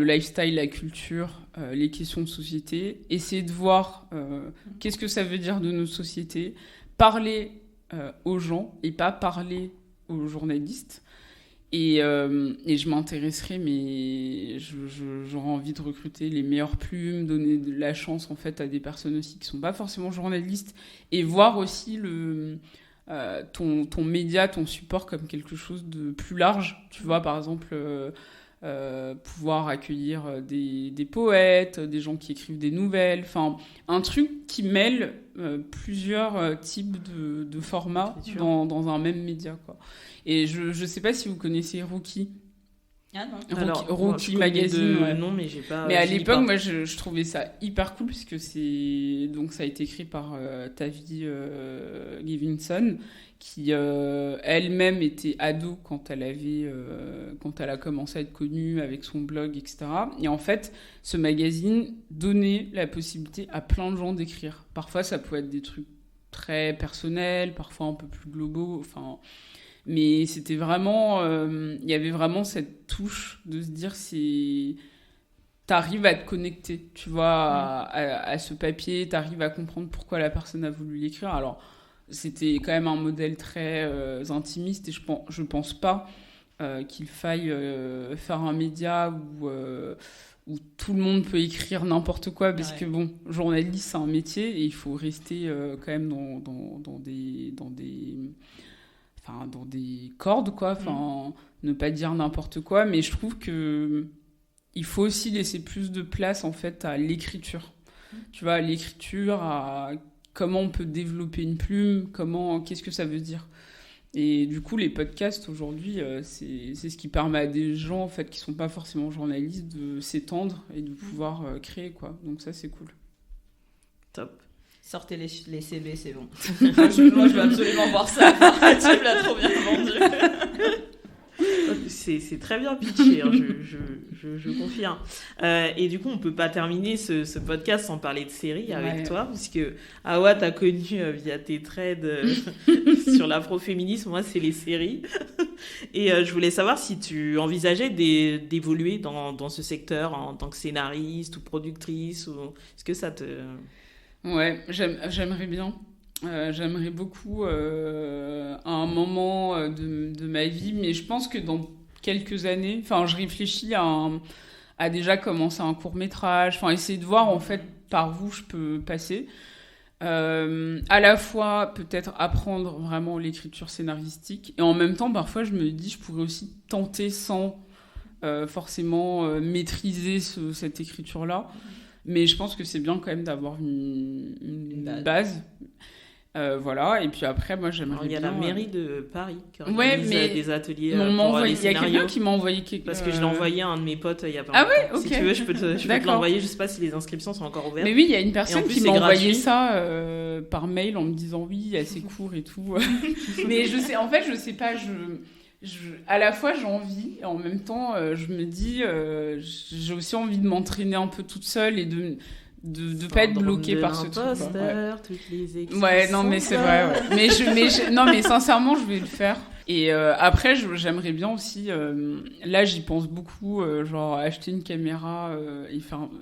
lifestyle, la culture, les questions de société, essayer de voir qu'est-ce que ça veut dire de notre société, parler aux gens et pas parler aux journalistes. Et je m'intéresserai, mais j'aurais envie de recruter les meilleures plumes, donner de la chance en fait à des personnes aussi qui sont pas forcément journalistes, et voir aussi ton média, ton support comme quelque chose de plus large. Tu vois, par exemple, pouvoir accueillir des poètes, des gens qui écrivent des nouvelles, un truc qui mêle plusieurs types de formats dans un même média, quoi. Et je sais pas si vous connaissez Rookie. Ah non. Rookie Magazine. Non, mais j'ai pas. Mais à l'époque, moi, je trouvais ça hyper cool puisque ça a été écrit par Tavi Givinson, qui elle-même était ado quand elle a commencé à être connue avec son blog, etc. Et en fait, ce magazine donnait la possibilité à plein de gens d'écrire. Parfois, ça pouvait être des trucs très personnels, parfois un peu plus globaux. Enfin. Mais c'était vraiment... il y avait vraiment cette touche de se dire t'arrives à te connecter, tu vois, à ce papier, t'arrives à comprendre pourquoi la personne a voulu l'écrire. Alors, c'était quand même un modèle très intimiste et je pense pas qu'il faille faire un média où tout le monde peut écrire n'importe quoi, parce que, bon, journaliste, c'est un métier et il faut rester quand même dans des cordes, quoi. Enfin, ne pas dire n'importe quoi, mais je trouve que il faut aussi laisser plus de place, en fait, à l'écriture. Tu vois, à l'écriture, à comment on peut développer une plume, qu'est-ce que ça veut dire. Et du coup, les podcasts, aujourd'hui, c'est ce qui permet à des gens, en fait, qui sont pas forcément journalistes, de s'étendre et de pouvoir créer, quoi. Donc ça, c'est cool. Top. Sortez les CV, c'est bon. Moi, je veux absolument voir ça. Tu me l'as trop bien vendu. C'est très bien pitché, hein, je confirme. Et du coup, on peut pas terminer ce podcast sans parler de séries avec toi, puisque Awa, t'as connu via tes trades sur l'afroféminisme. Moi, c'est les séries. Et je voulais savoir si tu envisageais d'évoluer dans ce secteur en tant que scénariste ou productrice, ou est-ce que ça te... Ouais, j'aimerais bien. J'aimerais beaucoup à un moment de ma vie, mais je pense que dans quelques années, enfin, je réfléchis à déjà commencer un court-métrage, enfin, essayer de voir en fait par où je peux passer. À la fois, peut-être apprendre vraiment l'écriture scénaristique, et en même temps, parfois, je me dis, je pourrais aussi tenter sans forcément maîtriser cette écriture-là. Mais je pense que c'est bien quand même d'avoir une base. Voilà, et puis après, moi, j'aimerais bien... Il y a la mairie de Paris qui organise des ateliers pour les scénarios. Il y a quelqu'un qui m'a envoyé... Parce que je l'ai envoyé à un de mes potes il y a pas longtemps. Ah ouais, ok. Si tu veux, je peux te l'envoyer. Je sais pas si les inscriptions sont encore ouvertes. Mais oui, il y a une personne qui m'a envoyé ça par mail en me disant oui, assez court et tout. Mais je sais pas, à la fois j'ai envie, et en même temps je me dis j'ai aussi envie de m'entraîner un peu toute seule et de pas être bloquée par ce truc. Toutes les équipes non mais c'est vrai. Ouais. Non mais sincèrement je vais le faire. Et après j'aimerais bien aussi là j'y pense beaucoup genre acheter une caméra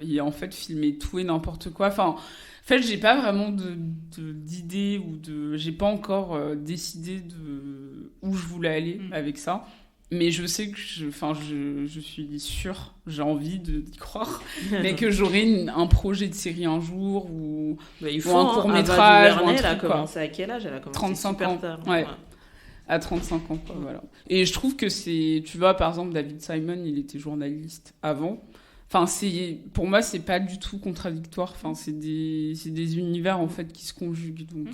et en fait filmer tout et n'importe quoi. Enfin en fait, j'ai pas vraiment d'idée j'ai pas encore décidé de où je voulais aller avec ça. Mais je sais que je suis sûre, j'ai envie d'y croire, mais que j'aurai un projet de série un jour ou un court-métrage. Elle a commencé à quel âge? Elle a commencé 35 ans. Ouais. À 35 ans, quoi, voilà. Et je trouve que tu vois, par exemple, David Simon, il était journaliste avant. Enfin, pour moi, c'est pas du tout contradictoire. Enfin, c'est des univers, en fait, qui se conjuguent. Donc,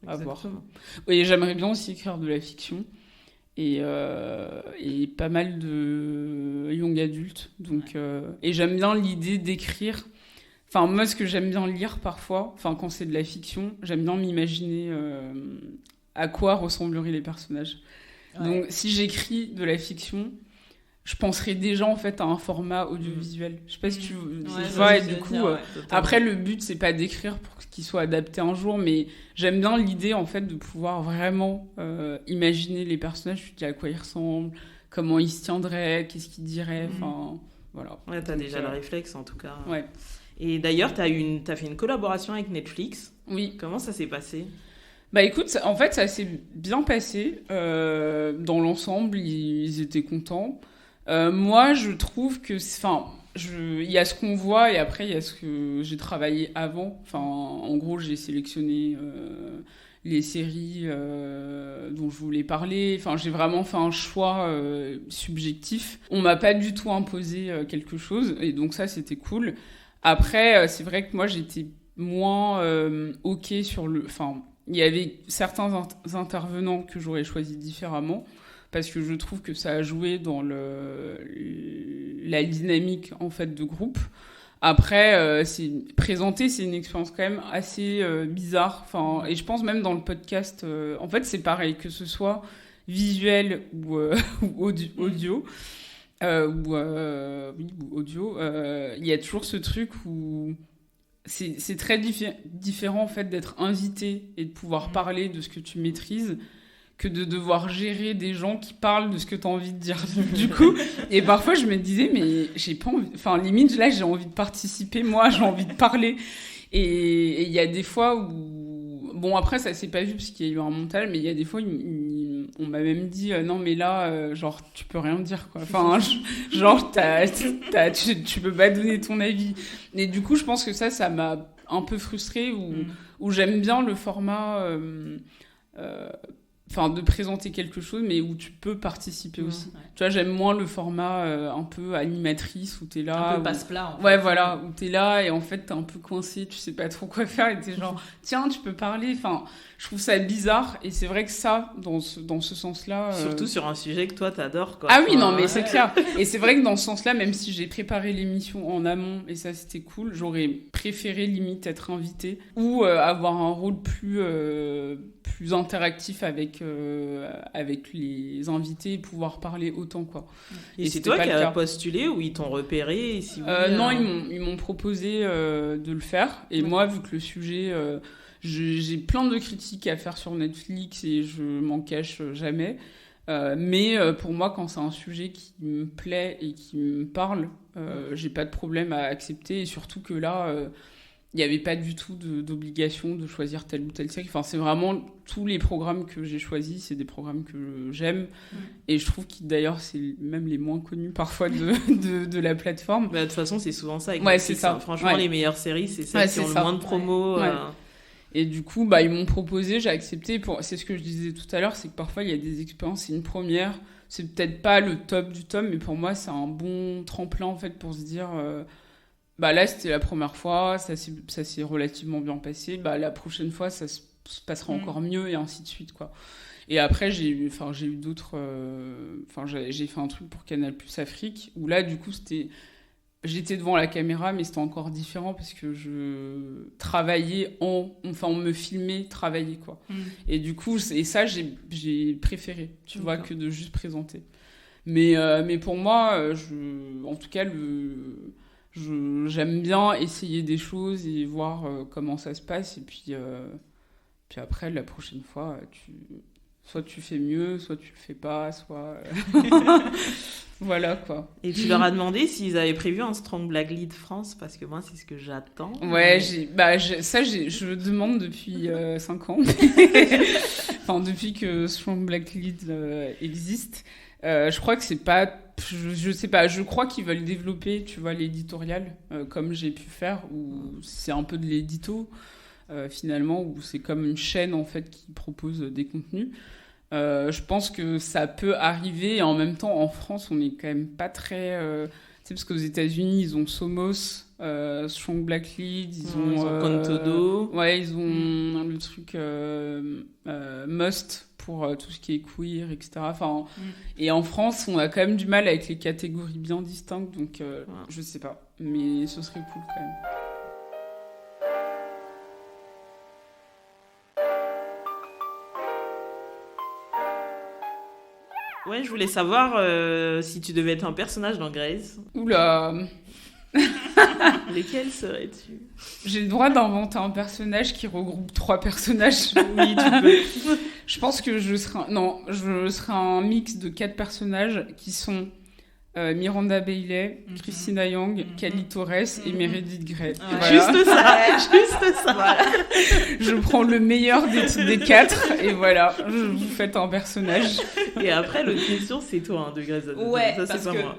à voir. Oui, j'aimerais bien aussi écrire de la fiction. Et pas mal de young adultes. Donc, et j'aime bien l'idée d'écrire. Enfin, moi, ce que j'aime bien lire parfois, quand c'est de la fiction, j'aime bien m'imaginer à quoi ressembleraient les personnages. Ouais. Donc, si j'écris de la fiction... je penserais déjà en fait à un format audiovisuel. Je sais pas si tu vois, et du coup après le but c'est pas d'écrire pour qu'il soit adapté un jour, mais j'aime bien l'idée en fait de pouvoir vraiment imaginer les personnages, tu te dis à quoi ils ressemblent, comment ils se tiendraient, qu'est-ce qu'ils diraient, enfin voilà. Ouais, t'as déjà le réflexe en tout cas. Ouais. Et d'ailleurs t'as fait une collaboration avec Netflix. Oui. Comment ça s'est passé? Bah écoute, en fait ça s'est bien passé. Dans l'ensemble, ils étaient contents. Moi, je trouve que... il y a ce qu'on voit et après, il y a ce que j'ai travaillé avant. Enfin, en gros, j'ai sélectionné les séries dont je voulais parler. Enfin, j'ai vraiment fait un choix subjectif. On m'a pas du tout imposé quelque chose et donc ça, c'était cool. Après, c'est vrai que moi, j'étais moins OK sur le... Enfin, il y avait certains intervenants que j'aurais choisi différemment. parce que je trouve que ça a joué dans la dynamique en fait de groupe. Après, présenter, c'est une expérience quand même assez bizarre. Enfin, et je pense même dans le podcast, en fait, c'est pareil, que ce soit visuel ou audio. Ou audio, il y a toujours ce truc où c'est très différent en fait d'être invité et de pouvoir parler de ce que tu maîtrises que de devoir gérer des gens qui parlent de ce que tu as envie de dire du coup. Et parfois je me disais mais j'ai pas envie, enfin limite là j'ai envie de participer, moi j'ai envie de parler, et il y a des fois où bon après ça s'est pas vu parce qu'il y a eu un montage, mais il y a des fois on m'a même dit non mais là genre tu peux rien dire quoi, enfin genre tu peux pas donner ton avis. Et du coup je pense que ça m'a un peu frustrée, où j'aime bien le format enfin de présenter quelque chose mais où tu peux participer aussi. Ouais. Tu vois, j'aime moins le format un peu animatrice où t'es là, un peu passe-plat en fait. Ouais voilà, où t'es là et en fait t'es un peu coincé, tu sais pas trop quoi faire et t'es genre tiens tu peux parler, enfin je trouve ça bizarre. Et c'est vrai que ça dans ce sens-là surtout sur un sujet que toi t'adores quoi. Ah oui non mais c'est clair. Et c'est vrai que dans ce sens-là, même si j'ai préparé l'émission en amont et ça c'était cool, j'aurais préféré limite être invitée ou avoir un rôle plus interactif avec les invités et pouvoir parler autant quoi. Et c'est toi qui as postulé ou ils t'ont repéré et si oui, non, ils m'ont proposé de le faire. Et moi, vu que le sujet, j'ai plein de critiques à faire sur Netflix et je m'en cache jamais. Mais pour moi, quand c'est un sujet qui me plaît et qui me parle, j'ai pas de problème à accepter. Et surtout que là, il n'y avait pas du tout d'obligation de choisir telle ou telle série. Enfin, c'est vraiment tous les programmes que j'ai choisis, c'est des programmes que j'aime. Et je trouve que d'ailleurs, c'est même les moins connus parfois de la plateforme. Bah, de toute façon, c'est souvent ça. Ouais, c'est ça. Franchement, les meilleures séries, c'est celles qui ont le moins de promos. Ouais. Et du coup, bah, ils m'ont proposé, j'ai accepté. C'est ce que je disais tout à l'heure, c'est que parfois, il y a des expériences, c'est une première. C'est peut-être pas le top du top, mais pour moi, c'est un bon tremplin, en fait, pour se dire... bah là, c'était la première fois, ça s'est relativement bien passé. Bah, la prochaine fois, ça se passera encore mieux, et ainsi de suite, quoi. Et après, j'ai eu d'autres... j'ai fait un truc pour Canal+ Afrique, où là, du coup, j'étais devant la caméra, mais c'était encore différent, parce que je travaillais on me filmait travailler, quoi. Et du coup, ça, j'ai préféré, tu vois, que de juste présenter. Mais pour moi, en tout cas, j'aime bien essayer des choses et voir comment ça se passe, et puis après la prochaine fois soit tu fais mieux, soit tu le fais pas, soit voilà quoi. Et tu leur as demandé s'ils avaient prévu un Strong Black Lead France, parce que moi c'est ce que j'attends. Ouais, je demande depuis 5 ans. Enfin depuis que Strong Black Lead existe. Je crois que c'est pas... Je sais pas, je crois qu'ils veulent développer, tu vois, l'éditorial, comme j'ai pu faire, où c'est un peu de l'édito, finalement, où c'est comme une chaîne, en fait, qui propose des contenus. Je pense que ça peut arriver, et en même temps, en France, on est quand même pas très... tu sais, parce qu'aux États-Unis, ils ont Somos, Strong Black Lead, ils ont Contodo. Ouais, ils ont le truc Must pour tout ce qui est queer, etc. Enfin, et en France, on a quand même du mal avec les catégories bien distinctes, donc je sais pas, mais ce serait cool quand même. Ouais, je voulais savoir si tu devais être un personnage dans Grey's. Oula. Lesquels serais-tu ? J'ai le droit d'inventer un personnage qui regroupe 3 personnages. Oui, tu peux. Je pense que je serai un mix de 4 personnages qui sont Miranda Bailey, Christina Yang, Cali Torres et Meredith Grey. Voilà. Juste ça. Voilà. Je prends le meilleur des 4 et voilà, vous faites un personnage. Et après, l'autre question, c'est toi, de Grey's Anatomy. Ouais, ça, c'est pas moi.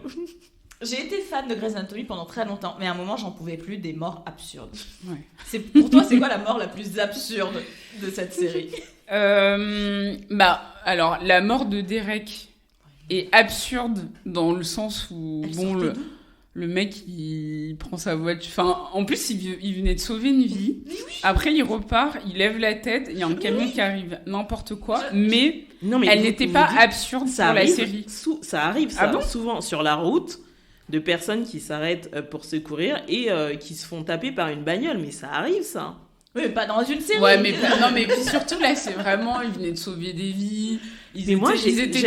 J'ai été fan de Grey's Anatomy pendant très longtemps, mais à un moment, j'en pouvais plus des morts absurdes. Ouais. Pour toi, c'est quoi la mort la plus absurde de cette série ? Alors, la mort de Derek est absurde dans le sens où le mec il prend sa voiture, enfin en plus il venait de sauver une vie, après il repart, il lève la tête, il y a un camion qui arrive, n'importe quoi, mais Non, mais elle n'était pas absurde ça pour arrive, la série. Ça arrive, ça, bon souvent sur la route, de personnes qui s'arrêtent pour secourir et qui se font taper par une bagnole. Mais ça arrive, ça. Oui, mais pas dans une série. Ouais, mais non, mais puis surtout là, c'est vraiment, ils venaient de sauver des vies. J'aime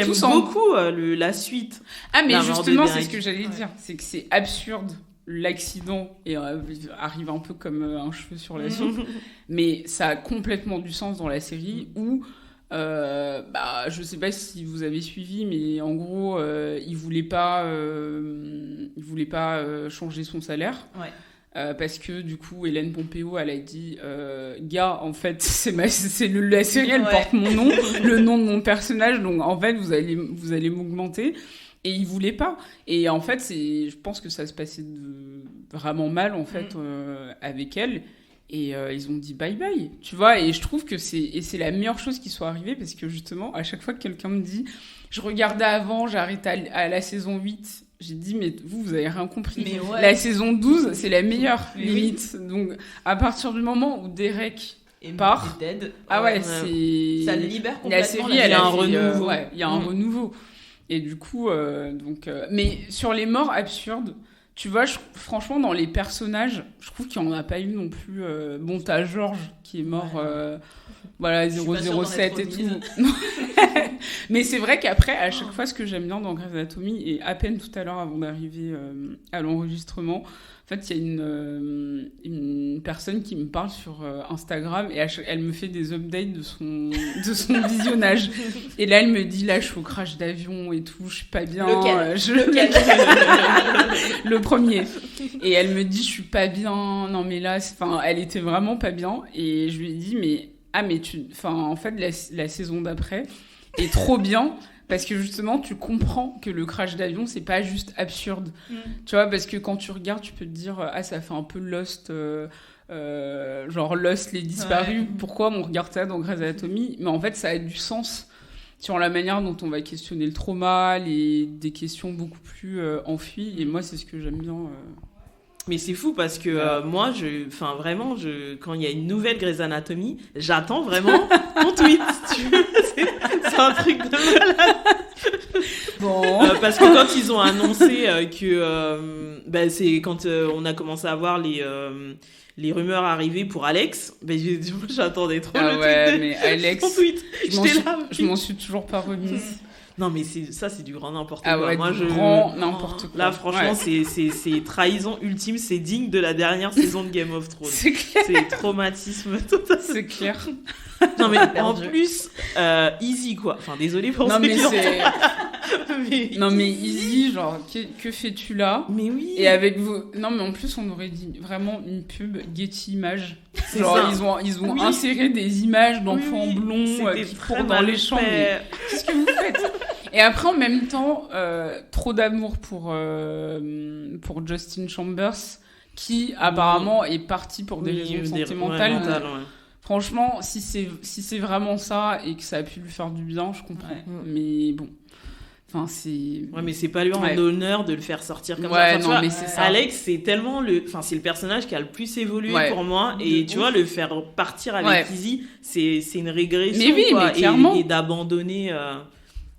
tous beaucoup la suite. Ah, mais La mort justement, de c'est Derek. ce que j'allais dire, c'est que c'est absurde l'accident et arrive un peu comme un cheveu sur la soupe, mais ça a complètement du sens dans la série où je sais pas si vous avez suivi, mais en gros, il voulait pas changer son salaire. Ouais. Parce que du coup, Hélène Pompeo, elle a dit gars, en fait, la série, elle porte mon nom, le nom de mon personnage, donc en fait, vous allez m'augmenter. Et il voulait pas. Et en fait, je pense que ça se passait vraiment mal en fait avec elle. Et ils ont dit bye bye, tu vois. Et je trouve que c'est la meilleure chose qui soit arrivée parce que justement, à chaque fois que quelqu'un me dit, je regardais avant, j'arrête à la saison 8. J'ai dit, mais vous avez rien compris. Mais ouais. La saison 12, c'est la meilleure, limite. Donc, à partir du moment où Derek part... Dead. Ah ouais, c'est... Ça le libère complètement. La série, elle a un renouveau. Il y a un renouveau. Et du coup, mais sur les morts absurdes, tu vois, franchement, dans les personnages, je trouve qu'il n'y en a pas eu non plus... Bon, t'as Georges qui est mort... Voilà, 007 et tout. Mais c'est vrai qu'après, à chaque fois, ce que j'aime bien dans Grey's Anatomy, et à peine tout à l'heure avant d'arriver à l'enregistrement, en fait, il y a une personne qui me parle sur Instagram et elle me fait des updates de son visionnage. Et là, elle me dit, là, je suis au crash d'avion et tout, je suis pas bien. Lequel Le premier. Et elle me dit, je suis pas bien. Non, mais là, elle était vraiment pas bien. Et je lui ai dit, mais en fait, la saison d'après est trop bien parce que justement, tu comprends que le crash d'avion, c'est pas juste absurde. Tu vois, parce que quand tu regardes, tu peux te dire, ça fait un peu Lost, genre Lost, les disparus. Ouais. Pourquoi on regarde ça dans Grey's Anatomy ? Mais en fait, ça a du sens sur la manière dont on va questionner le trauma, des questions beaucoup plus enfuies. Et moi, c'est ce que j'aime bien. Mais c'est fou parce que moi, quand il y a une nouvelle Grey's Anatomy, j'attends vraiment ton tweet. Tu vois, c'est un truc de malade. Bon. Parce que quand ils ont annoncé que c'est quand on a commencé à voir les rumeurs arriver pour Alex, j'attendais trop le tweet. Mais Alex, ton tweet. Je m'en suis toujours pas remise. Non, mais ça, c'est du grand n'importe quoi. Ah ouais, grand n'importe quoi. Là, franchement, c'est trahison ultime. C'est digne de la dernière saison de Game of Thrones. C'est clair. C'est traumatisme total. C'est clair. Non, mais en plus, Easy, quoi. Enfin, désolé pour non, mais c'est... Non, mais Easy, genre, que fais-tu là ? Mais oui. Et avec vous... Non, mais en plus, on aurait dit vraiment une pub Getty Images. C'est genre, ça. ils ont inséré des images d'enfants blonds qui courent dans les champs. Mais qu'est-ce que vous faites ? Et après, en même temps, trop d'amour pour Justin Chambers, qui apparemment est parti pour des raisons sentimentales. Franchement, si c'est vraiment ça et que ça a pu lui faire du bien, je comprends. Ouais. Mais bon. Enfin, c'est... Ouais, mais c'est pas lui en honneur de le faire sortir comme ça. Enfin, mais c'est ça. Alex, c'est tellement c'est le personnage qui a le plus évolué pour moi. Et tu vois, le faire partir avec Easy, c'est une régression. Mais oui, quoi. Mais clairement. Et d'abandonner...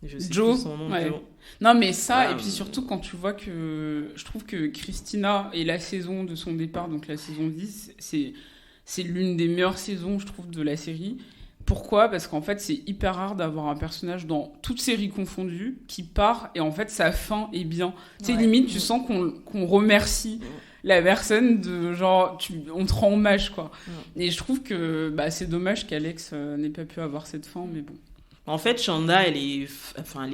je sais Joe. Plus son nom, Joe. Non, mais ça, et puis surtout quand tu vois que... Je trouve que Christina et la saison de son départ, donc la saison 10, c'est l'une des meilleures saisons, je trouve, de la série. Pourquoi ? Parce qu'en fait, c'est hyper rare d'avoir un personnage dans toutes séries confondues qui part et en fait, sa fin est bien. Tu sais, limite, tu sens qu'on remercie la personne de genre, on te rend hommage, quoi. Et je trouve que c'est dommage qu'Alex n'ait pas pu avoir cette fin, mais bon. En fait, Shonda, elle est fan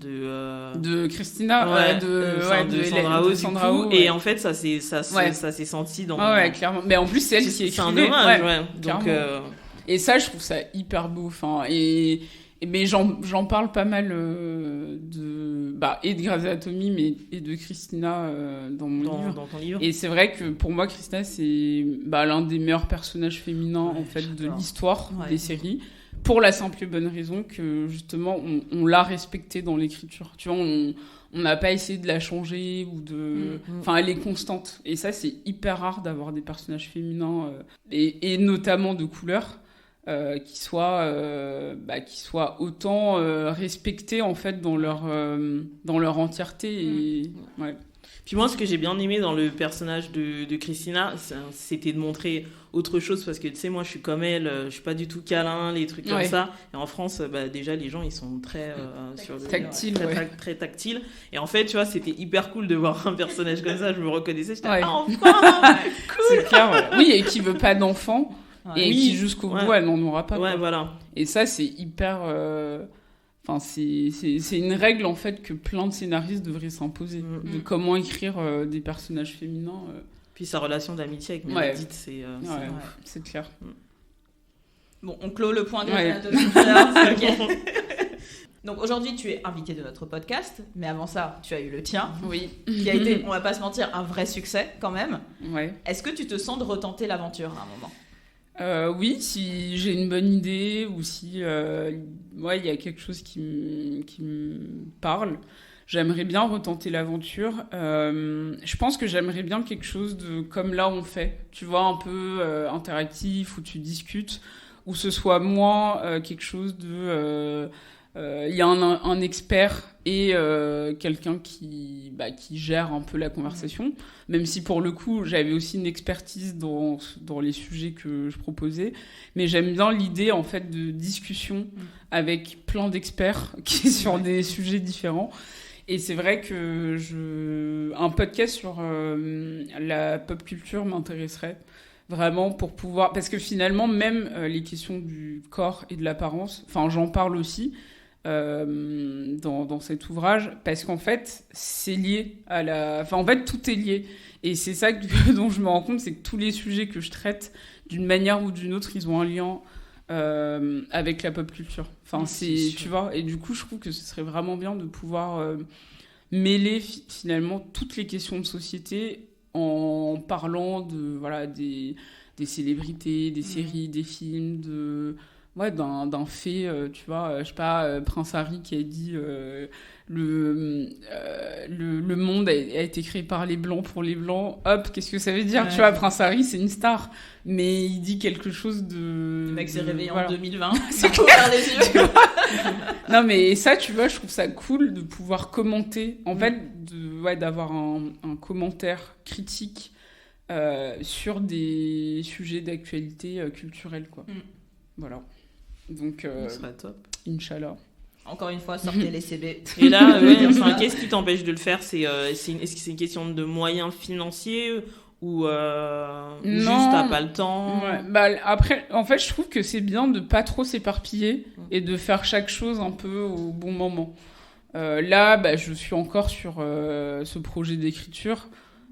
de Christina, de Sandra Oh, Sandra Oh, et en fait, ça s'est senti dans. Ah ouais, clairement. Mais en plus, c'est elle qui écrivait. C'est un dommage, Donc. Et ça, je trouve ça hyper beau. Enfin, mais j'en parle pas mal et de Grey's Anatomy, mais et de Christina dans mon livre. Dans ton livre. Et c'est vrai que pour moi, Christina, c'est l'un des meilleurs personnages féminins en fait de l'histoire des séries. Pour la simple et bonne raison que, justement, on l'a respectée dans l'écriture. Tu vois, on n'a pas essayé de la changer ou de... Enfin, elle est constante. Et ça, c'est hyper rare d'avoir des personnages féminins et notamment de couleur. qui soient autant respectés en fait dans leur entièreté. Et, ouais. Puis moi, ce que j'ai bien aimé dans le personnage de Christina, c'était de montrer autre chose, parce que tu sais, moi je suis comme elle, je suis pas du tout câlin, les trucs comme ça. Et en France, déjà les gens ils sont très tactiles, très tactiles. Et en fait, tu vois, c'était hyper cool de voir un personnage comme ça. Je me reconnaissais, j'étais enfin cool. C'est clair, oui, et qui veut pas d'enfant et qui jusqu'au bout elle n'en aura pas. Ouais, voilà. Et ça c'est hyper. Enfin, c'est une règle en fait que plein de scénaristes devraient s'imposer de comment écrire des personnages féminins. Puis sa relation d'amitié avec Meredith, c'est clair. Bon, on clôt le point de la okay. Donc aujourd'hui, tu es invité de notre podcast, mais avant ça, tu as eu le tien, qui a été, on va pas se mentir, un vrai succès quand même. Ouais. Est-ce que tu te sens de retenter l'aventure à un moment ? Oui, si j'ai une bonne idée ou si il y a quelque chose qui me parle, j'aimerais bien retenter l'aventure. Je pense que j'aimerais bien quelque chose de comme là on fait, tu vois, un peu interactif, où tu discutes, où ce soit moi quelque chose de... Il y a un expert et quelqu'un qui gère un peu la conversation, même si pour le coup j'avais aussi une expertise dans les sujets que je proposais, mais j'aime bien l'idée en fait de discussion avec plein d'experts qui sur des sujets différents. Et c'est vrai que un podcast sur la pop culture m'intéresserait vraiment pour pouvoir... Parce que finalement, même les questions du corps et de l'apparence, enfin j'en parle aussi dans cet ouvrage, parce qu'en fait, c'est lié à la... Enfin en fait, tout est lié. Et c'est ça dont je me rends compte, c'est que tous les sujets que je traite, d'une manière ou d'une autre, ils ont un lien avec la pop culture. Enfin, tu vois, et du coup, je trouve que ce serait vraiment bien de pouvoir mêler finalement toutes les questions de société en parlant des célébrités, des séries, des films, d'un fait, tu vois, je sais pas, Prince Harry qui a dit le monde a été créé par les Blancs pour les Blancs. Hop, qu'est-ce que ça veut dire ? Tu vois, Prince Harry, c'est une star, mais il dit quelque chose de... Le mec s'est réveillé en 2020. C'est clair, les yeux. Non, mais ça, tu vois, je trouve ça cool de pouvoir commenter. En fait, d'avoir un commentaire critique sur des sujets d'actualité culturelle, quoi. Voilà. Donc, ça serait top. Inch'Allah. Encore une fois, sortez les CB. Et là, qu'est-ce qui t'empêche de le faire ? Est-ce que c'est une question de moyens financiers ou juste t'as pas le temps ? Après, en fait, je trouve que c'est bien de pas trop s'éparpiller et de faire chaque chose un peu au bon moment. Là, je suis encore sur ce projet d'écriture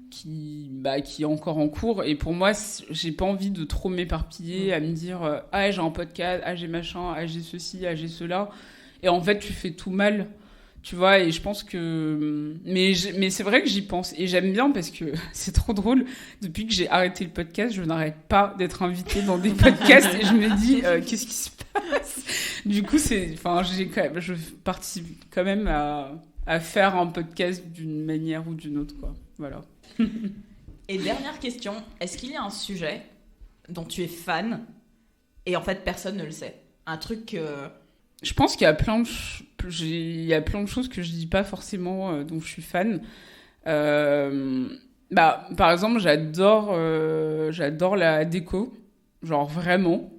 qui est encore en cours, et pour moi j'ai pas envie de trop m'éparpiller à me dire j'ai un podcast, j'ai machin, j'ai ceci, j'ai cela, et en fait tu fais tout mal, tu vois. Et je pense que mais c'est vrai que j'y pense et j'aime bien, parce que c'est trop drôle, depuis que j'ai arrêté le podcast je n'arrête pas d'être invitée dans des podcasts et je me dis qu'est-ce qui se passe. Du coup je participe quand même à faire un podcast d'une manière ou d'une autre, quoi. Voilà. Et dernière question, est-ce qu'il y a un sujet dont tu es fan et en fait personne ne le sait ? Un truc Je pense qu'il y a plein de choses que je dis pas forcément dont je suis fan. Par exemple, j'adore la déco, genre vraiment.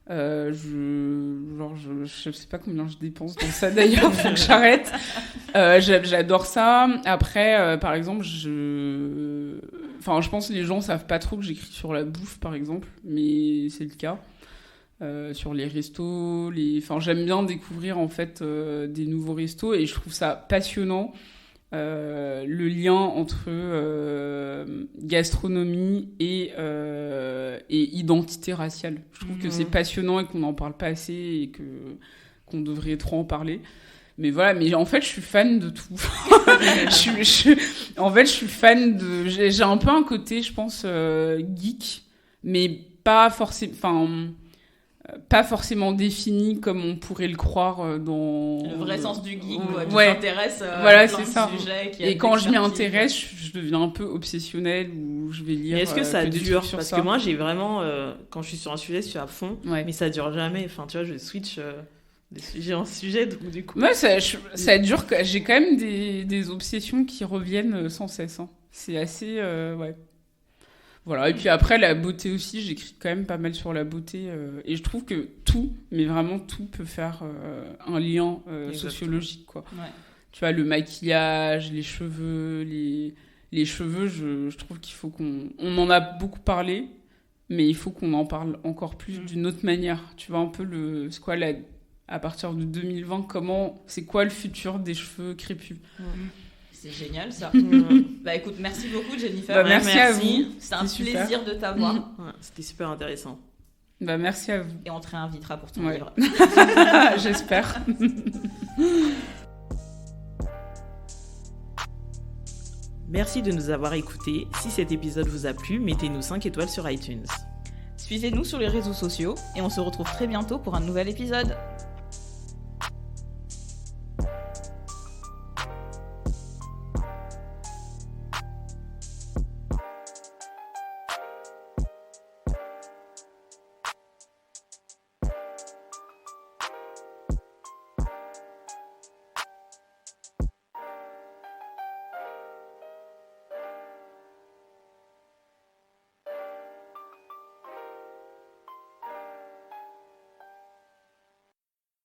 Je sais pas combien je dépense dans ça d'ailleurs, faut que j'arrête. J'adore ça. Après, par exemple, je pense que les gens savent pas trop que j'écris sur la bouffe, par exemple, mais c'est le cas. Sur les restos, j'aime bien découvrir en fait des nouveaux restos, et je trouve ça passionnant. Le lien entre gastronomie et identité raciale. Je trouve que c'est passionnant et qu'on n'en parle pas assez et qu'on devrait trop en parler. Mais voilà, mais en fait, je suis fan de tout. En fait, je suis fan de... J'ai un peu un côté, je pense, geek, mais pas forcément défini comme on pourrait le croire dans... Le vrai sens du geek, quoi. Tu t'intéresses voilà, c'est ça. Sujets et quand je m'y intéresse, je deviens un peu obsessionnelle, ou où je vais lire. Mais est-ce que ça des dure? trucs sur Parce ça. que moi, j'ai vraiment, quand je suis sur un sujet, je suis à fond, Ouais. mais ça dure jamais. Enfin, tu vois, je switch de sujet en sujet, donc du coup. Moi, ça dure. J'ai quand même des obsessions qui reviennent sans cesse. Hein. C'est assez. Ouais. Voilà. Et puis après, la beauté aussi, j'écris quand même pas mal sur la beauté. Et je trouve que tout, mais vraiment tout, peut faire un lien sociologique, quoi. Ouais. Tu vois, le maquillage, les cheveux, les cheveux, je trouve qu'il faut on en a beaucoup parlé, mais il faut qu'on en parle encore plus d'une autre manière. Tu vois, un peu c'est quoi, à partir de 2020, c'est quoi le futur des cheveux crépus? C'est génial ça. Bah écoute, merci beaucoup Jennifer. Bah, merci à vous. C'était un C'était plaisir de t'avoir. Ouais, c'était super intéressant. Bah merci à vous. Et on te réinvitera pour ton Ouais. livre. J'espère. Merci de nous avoir écoutés. Si cet épisode vous a plu, mettez-nous 5 étoiles sur iTunes. Suivez-nous sur les réseaux sociaux et on se retrouve très bientôt pour un nouvel épisode.